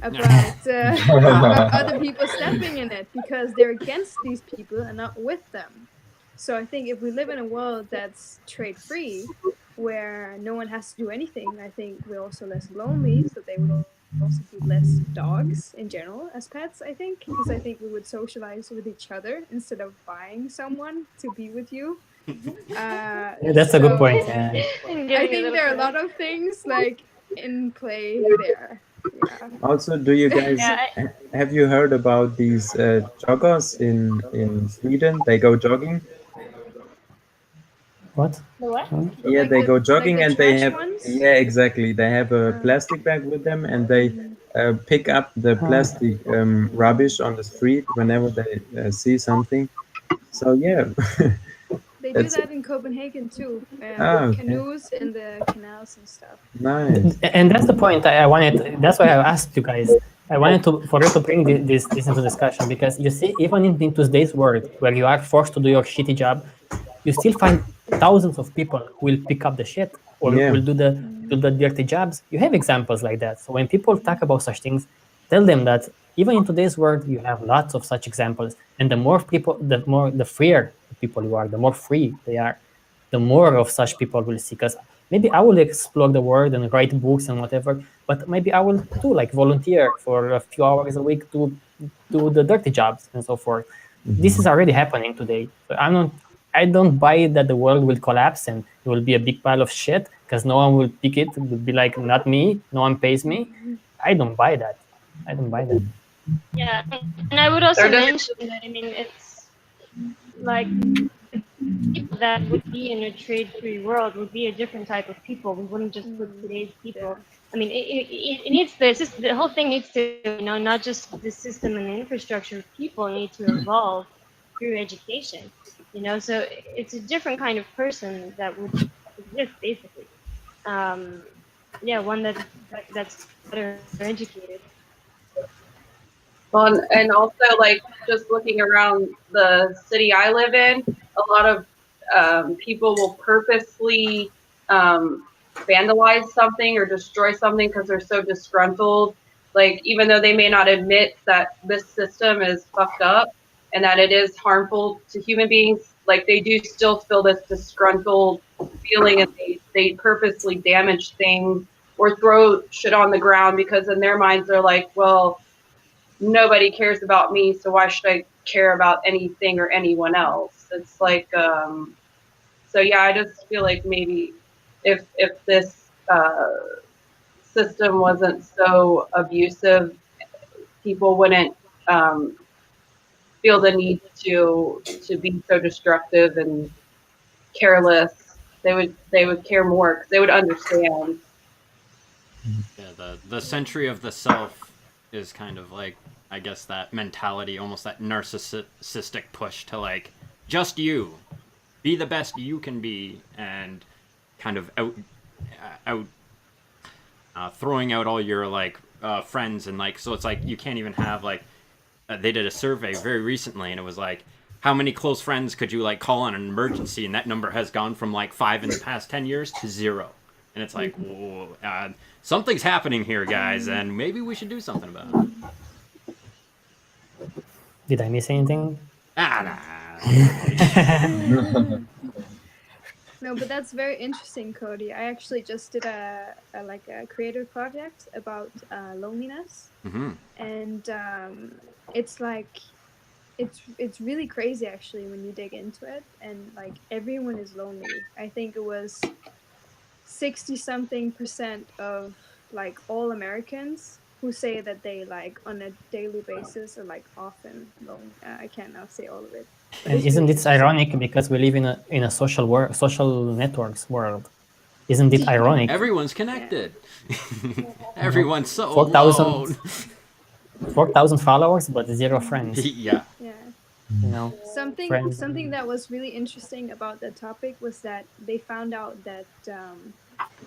about other people stepping in it because they're against these people and not with them. So I think if we live in a world that's trade free, where no one has to do anything, I think we're also less lonely. So they would also be less dogs in general as pets. I think because I think we would socialize with each other instead of buying someone to be with you. Yeah, that's a good point. So Yeah. I think there are a lot of things like in play there. Yeah. Also, do you guys Yeah, have you heard about these joggers in Sweden? They go jogging. What? the what? Yeah, Like they go like jogging the and they trash have, ones. yeah, exactly. They have a Uh, plastic bag with them and they pick up the plastic rubbish on the street whenever they see something. So yeah, they do that's that in Copenhagen too, with okay, canoes in the canals and stuff. nice. And that's the point I wanted. That's why I asked you guys. I wanted for you to bring this into discussion because you see, even in today's world where you are forced to do your shitty job, you still find thousands of people who will pick up the shit or Yeah. will do the dirty jobs. You have examples like that. So when people talk about such things, tell them that even in today's world, you have lots of such examples. And the freer the people you are, the more free they are, the more of such people will see. Because maybe I will explore the world and write books and whatever, but maybe I will too, like volunteer for a few hours a week to do the dirty jobs and so forth. This is already happening today. So I don't buy that the world will collapse and it will be a big pile of shit because no one will pick it. It will be like, not me, no one pays me. I don't buy that. I don't buy that. Yeah, and I would also There doesn't. mention that I mean it's like people that would be in a trade-free world would be a different type of people. We wouldn't just put today's people. I mean, it needs the whole thing needs to not just the system and the infrastructure. People need to evolve through education. So it's a different kind of person that would exist basically. Yeah, one that's better educated. Well, and also like just looking around the city I live in, a lot of people will purposely um, vandalize something or destroy something because they're so disgruntled. Like even though they may not admit that this system is fucked up and that it is harmful to human beings, like they do still feel this disgruntled feeling, and they purposely damage things or throw shit on the ground because in their minds they're like, well, nobody cares about me, so why should I care about anything or anyone else? It's like, so yeah, I just feel like maybe if this system wasn't so abusive, people wouldn't um, feel the need to be so destructive and careless. They would care more because they would understand. Yeah, the century of the self is kind of like, I guess, that mentality, almost that narcissistic push to like, just you, be the best you can be, and kind of throwing out all your like friends, and like, so it's like you can't even have like, they did a survey very recently, and it was like, how many close friends could you like call on an emergency, and that number has gone from like 5 in the past 10 years to 0. And it's like, whoa, something's happening here, guys, and maybe we should do something about it. Did I miss anything? Nah. No, but that's very interesting, Cody. I actually just did a creative project about loneliness, and it's like it's really crazy actually when you dig into it, and like everyone is lonely. I think it was 60-something% of like all Americans who say that they like on a daily basis are like often lonely. I can't now say all of it. And isn't it ironic because we live in a social networks world? Isn't it ironic? Everyone's connected. Everyone's so 4,000 followers, but 0 friends. Yeah. Yeah. You know, something that was really interesting about the topic was that they found out that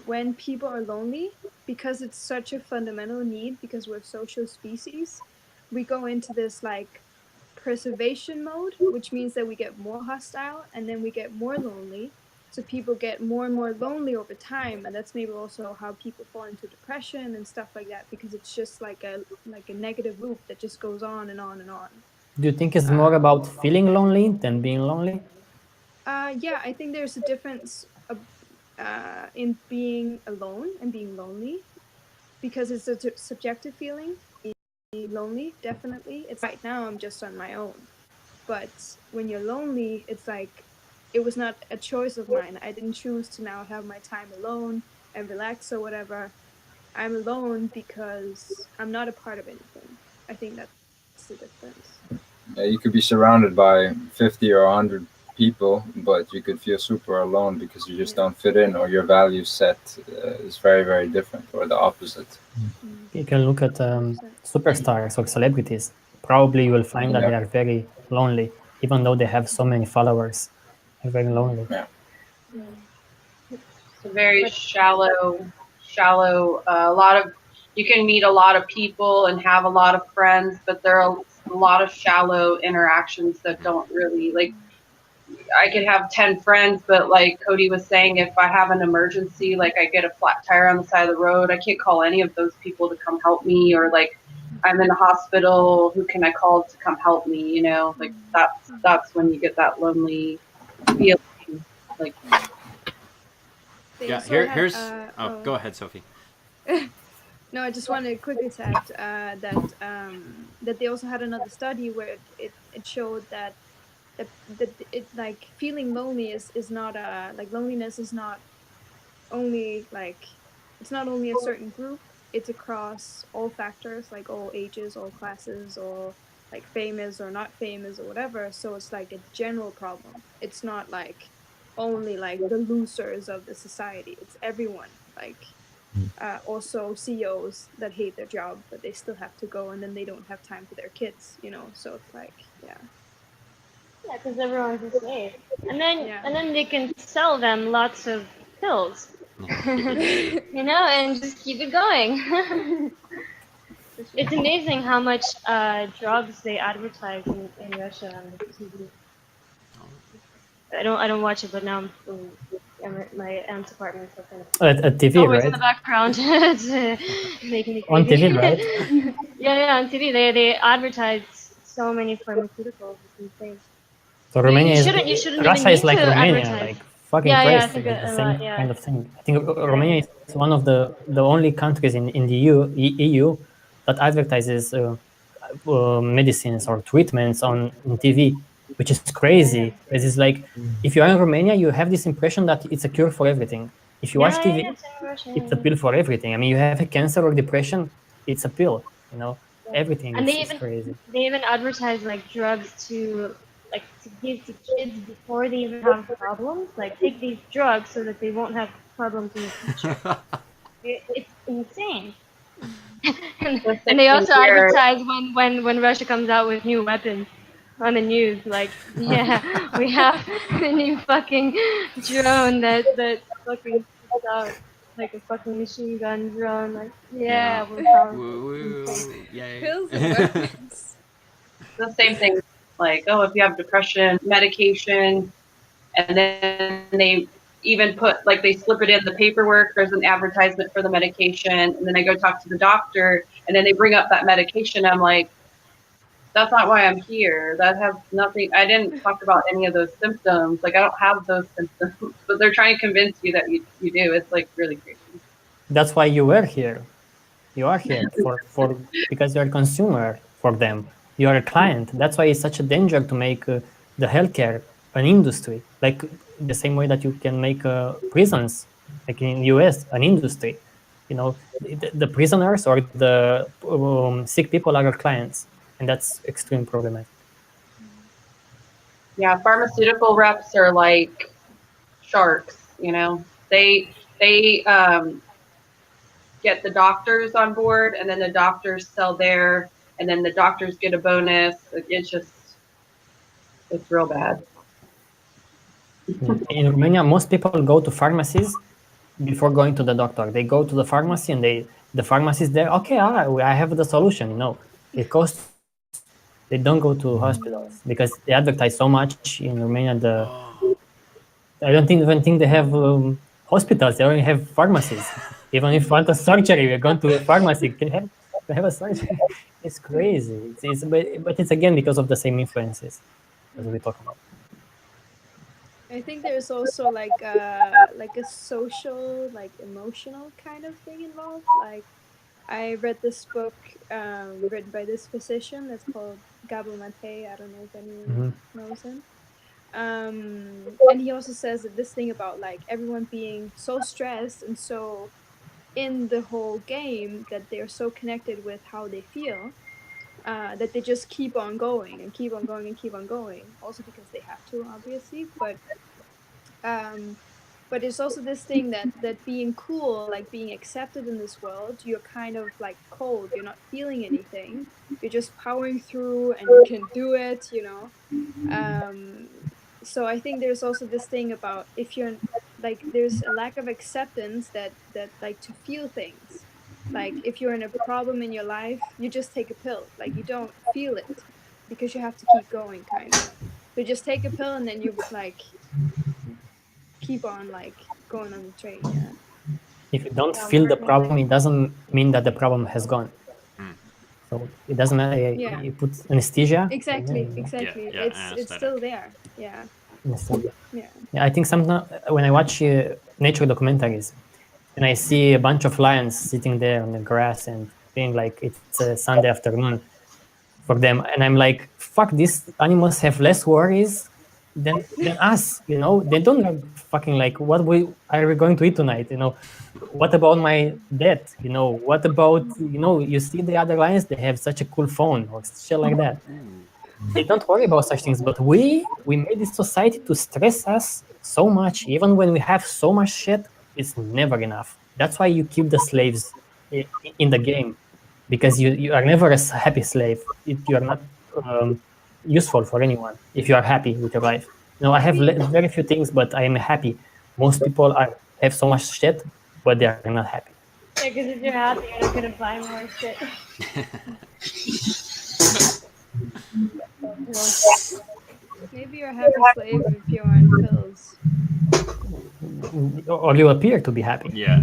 when people are lonely, because it's such a fundamental need, because we're social species, we go into this like preservation mode, which means that we get more hostile, and then we get more lonely. So people get more and more lonely over time, and that's maybe also how people fall into depression and stuff like that, because it's just like a negative loop that just goes on and on and on. do you think it's more about feeling lonely than being lonely? Yeah, I think there's a difference in being alone and being lonely, because it's a subjective feeling. Being lonely, definitely. It's right now I'm just on my own. But when you're lonely, it's like it was not a choice of mine. I didn't choose to now have my time alone and relax or whatever. I'm alone because I'm not a part of anything. I think that's the difference. Yeah, you could be surrounded by 50 or 100 people, but you could feel super alone because you just don't fit in, or your value set is very, very different, or the opposite. You can look at superstars or celebrities. Probably you will find that they are very lonely, even though they have so many followers. They're very lonely. Yeah. It's a very shallow. A lot of you can meet a lot of people and have a lot of friends, but there are a lot of shallow interactions that don't really like. I could have 10 friends, but like Cody was saying, if I have an emergency, like I get a flat tire on the side of the road, I can't call any of those people to come help me, or like I'm in the hospital, who can I call to come help me? You know, like that's when you get that lonely feeling. Like, yeah. Here's. Go ahead, Sophie. No, I just wanted to quickly add that they also had another study where it showed that it like feeling lonely is not like loneliness is not only like it's not only a certain group, it's across all factors, like all ages, all classes, or like famous or not famous or whatever. So it's like a general problem. It's not like only like the losers of the society, it's everyone. Like also CEOs that hate their job, but they still have to go, and then they don't have time for their kids, you know. So it's like, yeah. Yeah, because everyone's a slave, and then they can sell them lots of pills, you know, and just keep it going. It's amazing how much drugs they advertise in Russia on the TV. I don't watch it, but now my aunt's apartment, so kind of At TV, always right? in the background. It's making me crazy. On TV, right? yeah, on TV they advertise so many pharmaceuticals. It's insane. So Romania you shouldn't Russia even is like need to Romania, advertise. like fucking Yeah, crazy. I think It's the a same lot, yeah. kind of thing. I think Romania is one of the only countries in the EU that advertises medicines or treatments on TV, which is crazy. It is like if you are in Romania, you have this impression that it's a cure for everything. If you watch TV, it's a pill for everything. I mean, you have a cancer or depression, it's a pill. You know, everything And is crazy. they even advertise like drugs to give to kids before they even have problems. Like take these drugs so that they won't have problems in the future. It's insane. and they also advertise when Russia comes out with new weapons on the news. Like, yeah, we have a new fucking drone that fucking spits out like a fucking machine gun drone. Like, yeah, we're powerful. Woo, yay. Pills and weapons. The same thing, like, oh, if you have depression, medication, and then they even put, like, they slip it in the paperwork. There's an advertisement for the medication, and then I go talk to the doctor, and then they bring up that medication. I'm like, that's not why I'm here. That has nothing. I didn't talk about any of those symptoms. Like, I don't have those symptoms, but they're trying to convince you that you do. It's like really crazy. That's why you were here. You are here for because you're a consumer for them. You are a client. That's why it's such a danger to make the healthcare an industry, like the same way that you can make prisons, like in US, an industry. You know, the prisoners or the sick people are your clients, and that's extremely problematic. Yeah, pharmaceutical reps are like sharks. You know, they get the doctors on board, and then the doctors sell their, and then the doctors get a bonus. It's real bad. In Romania, most people go to pharmacies before going to the doctor. They go to the pharmacy and the pharmacist there, okay, I have the solution. No, it costs. They don't go to hospitals because they advertise so much in Romania. I don't even think they have hospitals. They only have pharmacies. Even if you want a surgery, we're going to a pharmacy. Can you have a surgery? It's crazy. But it's again because of the same influences as we talk about. I think there's also like a social, like emotional kind of thing involved. Like, I read this book written by this physician that's called Gabor Mate. I don't know if anyone knows him. And he also says that this thing about like everyone being so stressed and so in the whole game that they're so connected with how they feel, that they just keep on going and keep on going and keep on going. Also because they have to, obviously, but it's also this thing that being cool, like being accepted in this world, you're kind of like cold. You're not feeling anything. You're just powering through, and you can do it. You know. So I think there's also this thing about if you're like, there's a lack of acceptance that like to feel things. Like if you're in a problem in your life, you just take a pill. Like you don't feel it because you have to keep going, kind of. So just take a pill and then you like keep on like going on the train. Yeah. If you don't feel the problem, it doesn't mean that the problem has gone. So it doesn't matter. Yeah. You put anesthesia. Exactly. Yeah, it's still there. Yeah. Yeah, I think sometimes when I watch nature documentaries and I see a bunch of lions sitting there on the grass and being like it's a Sunday afternoon for them, and I'm like, fuck, these animals have less worries than us, you know. They don't have fucking like, what are we going to eat tonight, you know? What about my death, you know? What about, you know, you see the other lions, they have such a cool phone or shit like that. They don't worry about such things, but we made this society to stress us so much. Even when we have so much shit, it's never enough. That's why you keep the slaves in the game, because you are never a happy slave. You are not useful for anyone if you are happy with your life. You know, I have very few things, but I am happy. Most people have so much shit, but they are not happy. Yeah, because if you're happy, you're not gonna buy more shit. Maybe you're a happy slave if you're on pills. Or you appear to be happy. Yeah.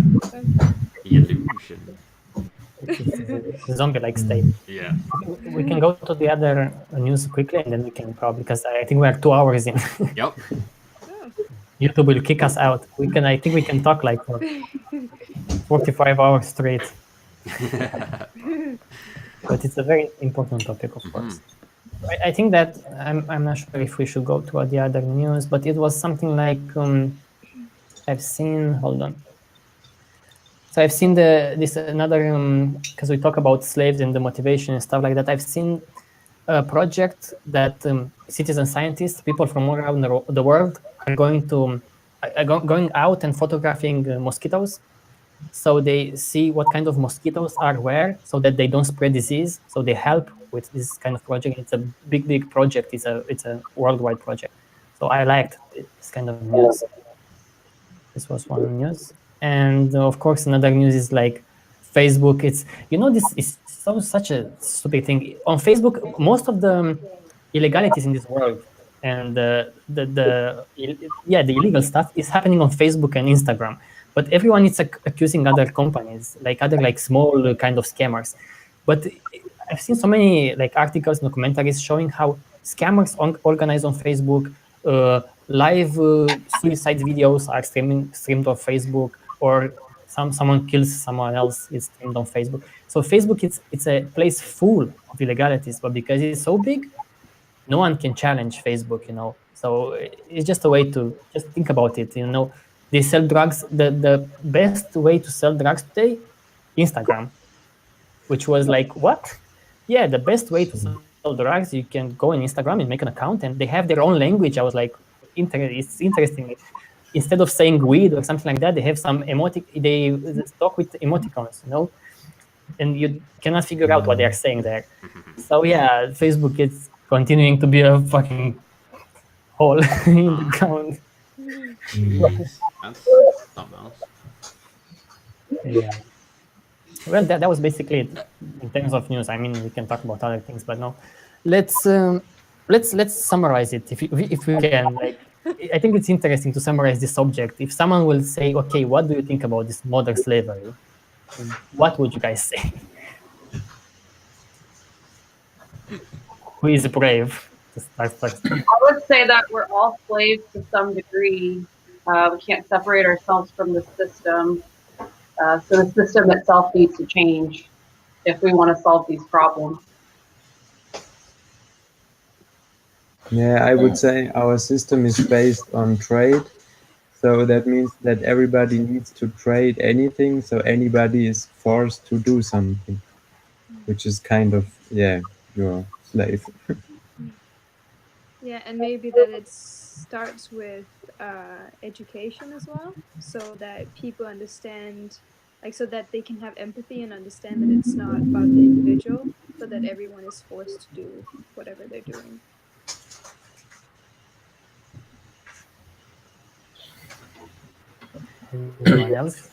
The illusion. It's a zombie-like state. Yeah. We can go to the other news quickly, and then we can probably, because I think we are 2 hours in. Yep. YouTube will kick us out. I think we can talk like for 45 hours straight. But it's a very important topic, of course. I think that I'm not sure if we should go to the other news, but it was something like I've seen. Hold on. So I've seen this another because we talk about slaves and the motivation and stuff like that. I've seen a project that citizen scientists, people from all around the world, are going out and photographing mosquitoes So they see what kind of mosquitoes are where, so that they don't spread disease. So they help with this kind of project. It's a big project. It's a worldwide project. So I liked this kind of news. This was one news, and of course another news is like Facebook. It's this is such a stupid thing on Facebook. Most of the illegalities in this world and the illegal stuff is happening on Facebook and Instagram. But everyone is accusing other companies, like other like small kind of scammers. But I've seen so many like articles and documentaries showing how scammers organize on Facebook. Live suicide videos are streamed on Facebook, or someone kills someone else is streamed on Facebook. So Facebook, it's a place full of illegalities, but because it's so big, no one can challenge Facebook. So it's just a way to just think about it. They sell drugs. The best way to sell drugs today, Instagram, which was like, what? Yeah, the best way to sell drugs, you can go on Instagram and make an account, and they have their own language. I was like, it's interesting. Instead of saying weed or something like that, they have some they talk with emoticons, and you cannot figure out what they are saying there. So yeah, Facebook is continuing to be a fucking hole in the ground. Jeez, that's something else. Yeah. Well, that was basically it in terms of news. I mean, we can talk about other things, but no. Let's summarize it if we can. Like, I think it's interesting to summarize this subject. If someone will say, "Okay, what do you think about this modern slavery?" What would you guys say? Who is brave to start first? I would say that we're all slaves to some degree. We can't separate ourselves from the system. So the system itself needs to change if we want to solve these problems. Yeah, I would say our system is based on trade. So that means that everybody needs to trade anything. So anybody is forced to do something, which is kind of, yeah, you're a slave. Yeah, and maybe that it starts with education as well, so that people understand, like, so that they can have empathy and understand that it's not about the individual, so that everyone is forced to do whatever they're doing. Anyone else?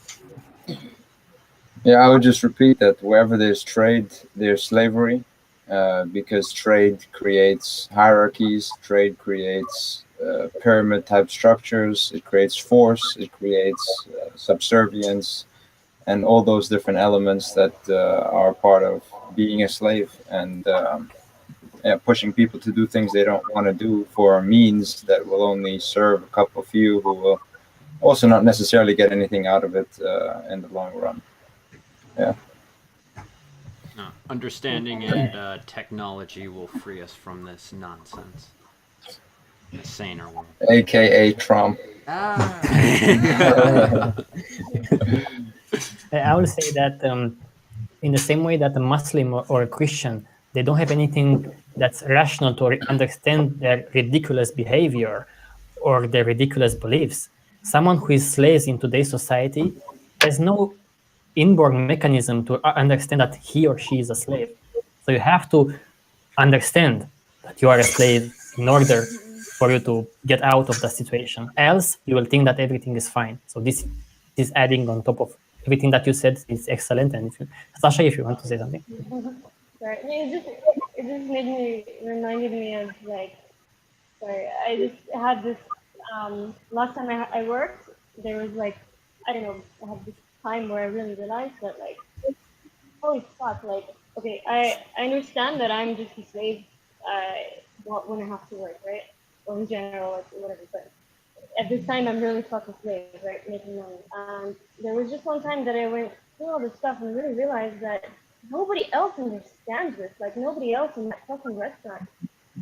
Yeah, I would just repeat that wherever there's trade, there's slavery, because trade creates hierarchies, trade creates pyramid type structures, it creates force, it creates subservience, and all those different elements that are part of being a slave, and yeah, pushing people to do things they don't want to do for means that will only serve a couple of few who will also not necessarily get anything out of it in the long run. Yeah. Understanding and technology will free us from this nonsense. A saner world. AKA Trump. I will say that in the same way that a Muslim or a Christian, they don't have anything that's rational to understand their ridiculous behavior or their ridiculous beliefs. Someone who is slaves in today's society has no inborn mechanism to understand that he or she is a slave. So you have to understand that you are a slave in order for you to get out of the situation. Else, you will think that everything is fine. So this is adding on top of everything that you said is excellent. And Sasha, if you want to say something. Sorry, it just reminded me of like, sorry, I just had this, last time I worked, there was like, I don't know, I had this time where I really realized that like, holy fuck, like, okay, I understand that I'm just a slave, when I have to work, right? Or in general, like, whatever, but at this time I'm really fucking slave, right, making money. And there was just one time that I went through all this stuff and really realized that nobody else understands this. Like, nobody else in that fucking restaurant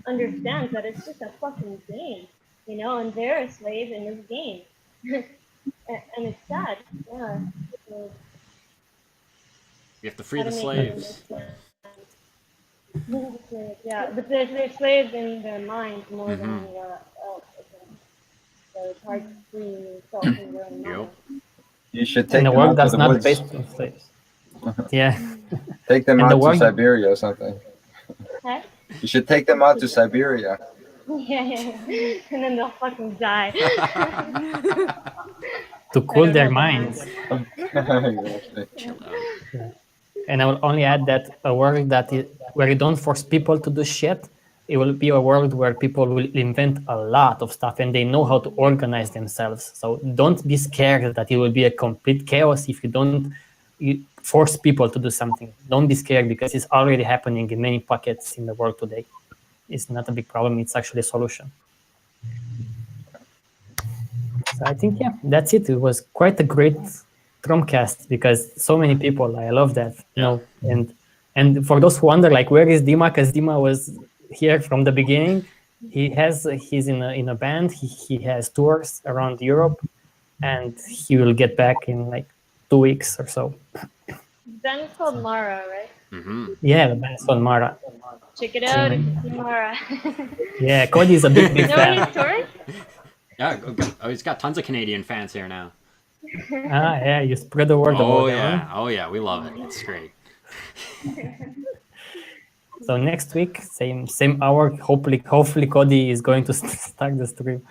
understands that it's just a fucking game, and they're a slave in this game. and it's sad. Yeah. So, We have to free the slaves. Yeah, but they're slaves in their mind more than anywhere else. So it's hard to free yourself in your own mind. You should take And the them world out to that's the not woods. based on slaves. Yeah, Take them and the out to world. Siberia or something. Huh? You should take them out to Siberia. Yeah. And then they'll fucking die. To I cool don't their know the minds. Exactly. Chill out. Yeah. And I will only add that a world where you don't force people to do shit, it will be a world where people will invent a lot of stuff and they know how to organize themselves. So don't be scared that it will be a complete chaos if you don't force people to do something. Don't be scared because it's already happening in many pockets in the world today. It's not a big problem. It's actually a solution. So I think, yeah, that's it. It was quite a great TROM-Cast because so many people, I love that, you Yeah. know, and for those who wonder, like, where is Dima? Because Dima was here from the beginning. He's in a band. He has tours around Europe, and he will get back in like 2 weeks or so. Then it's called Mara, right? Mm-hmm. Yeah, the band's called Mara. Check it out if you see Mara. Yeah, Cody's a big You know fan. any stories? Yeah. Oh, he's got tons of Canadian fans here now. Ah, yeah, you spread the word Oh about them. yeah. Huh? Oh yeah. We love it. It's great. So next week, same hour. Hopefully Cody is going to start the stream.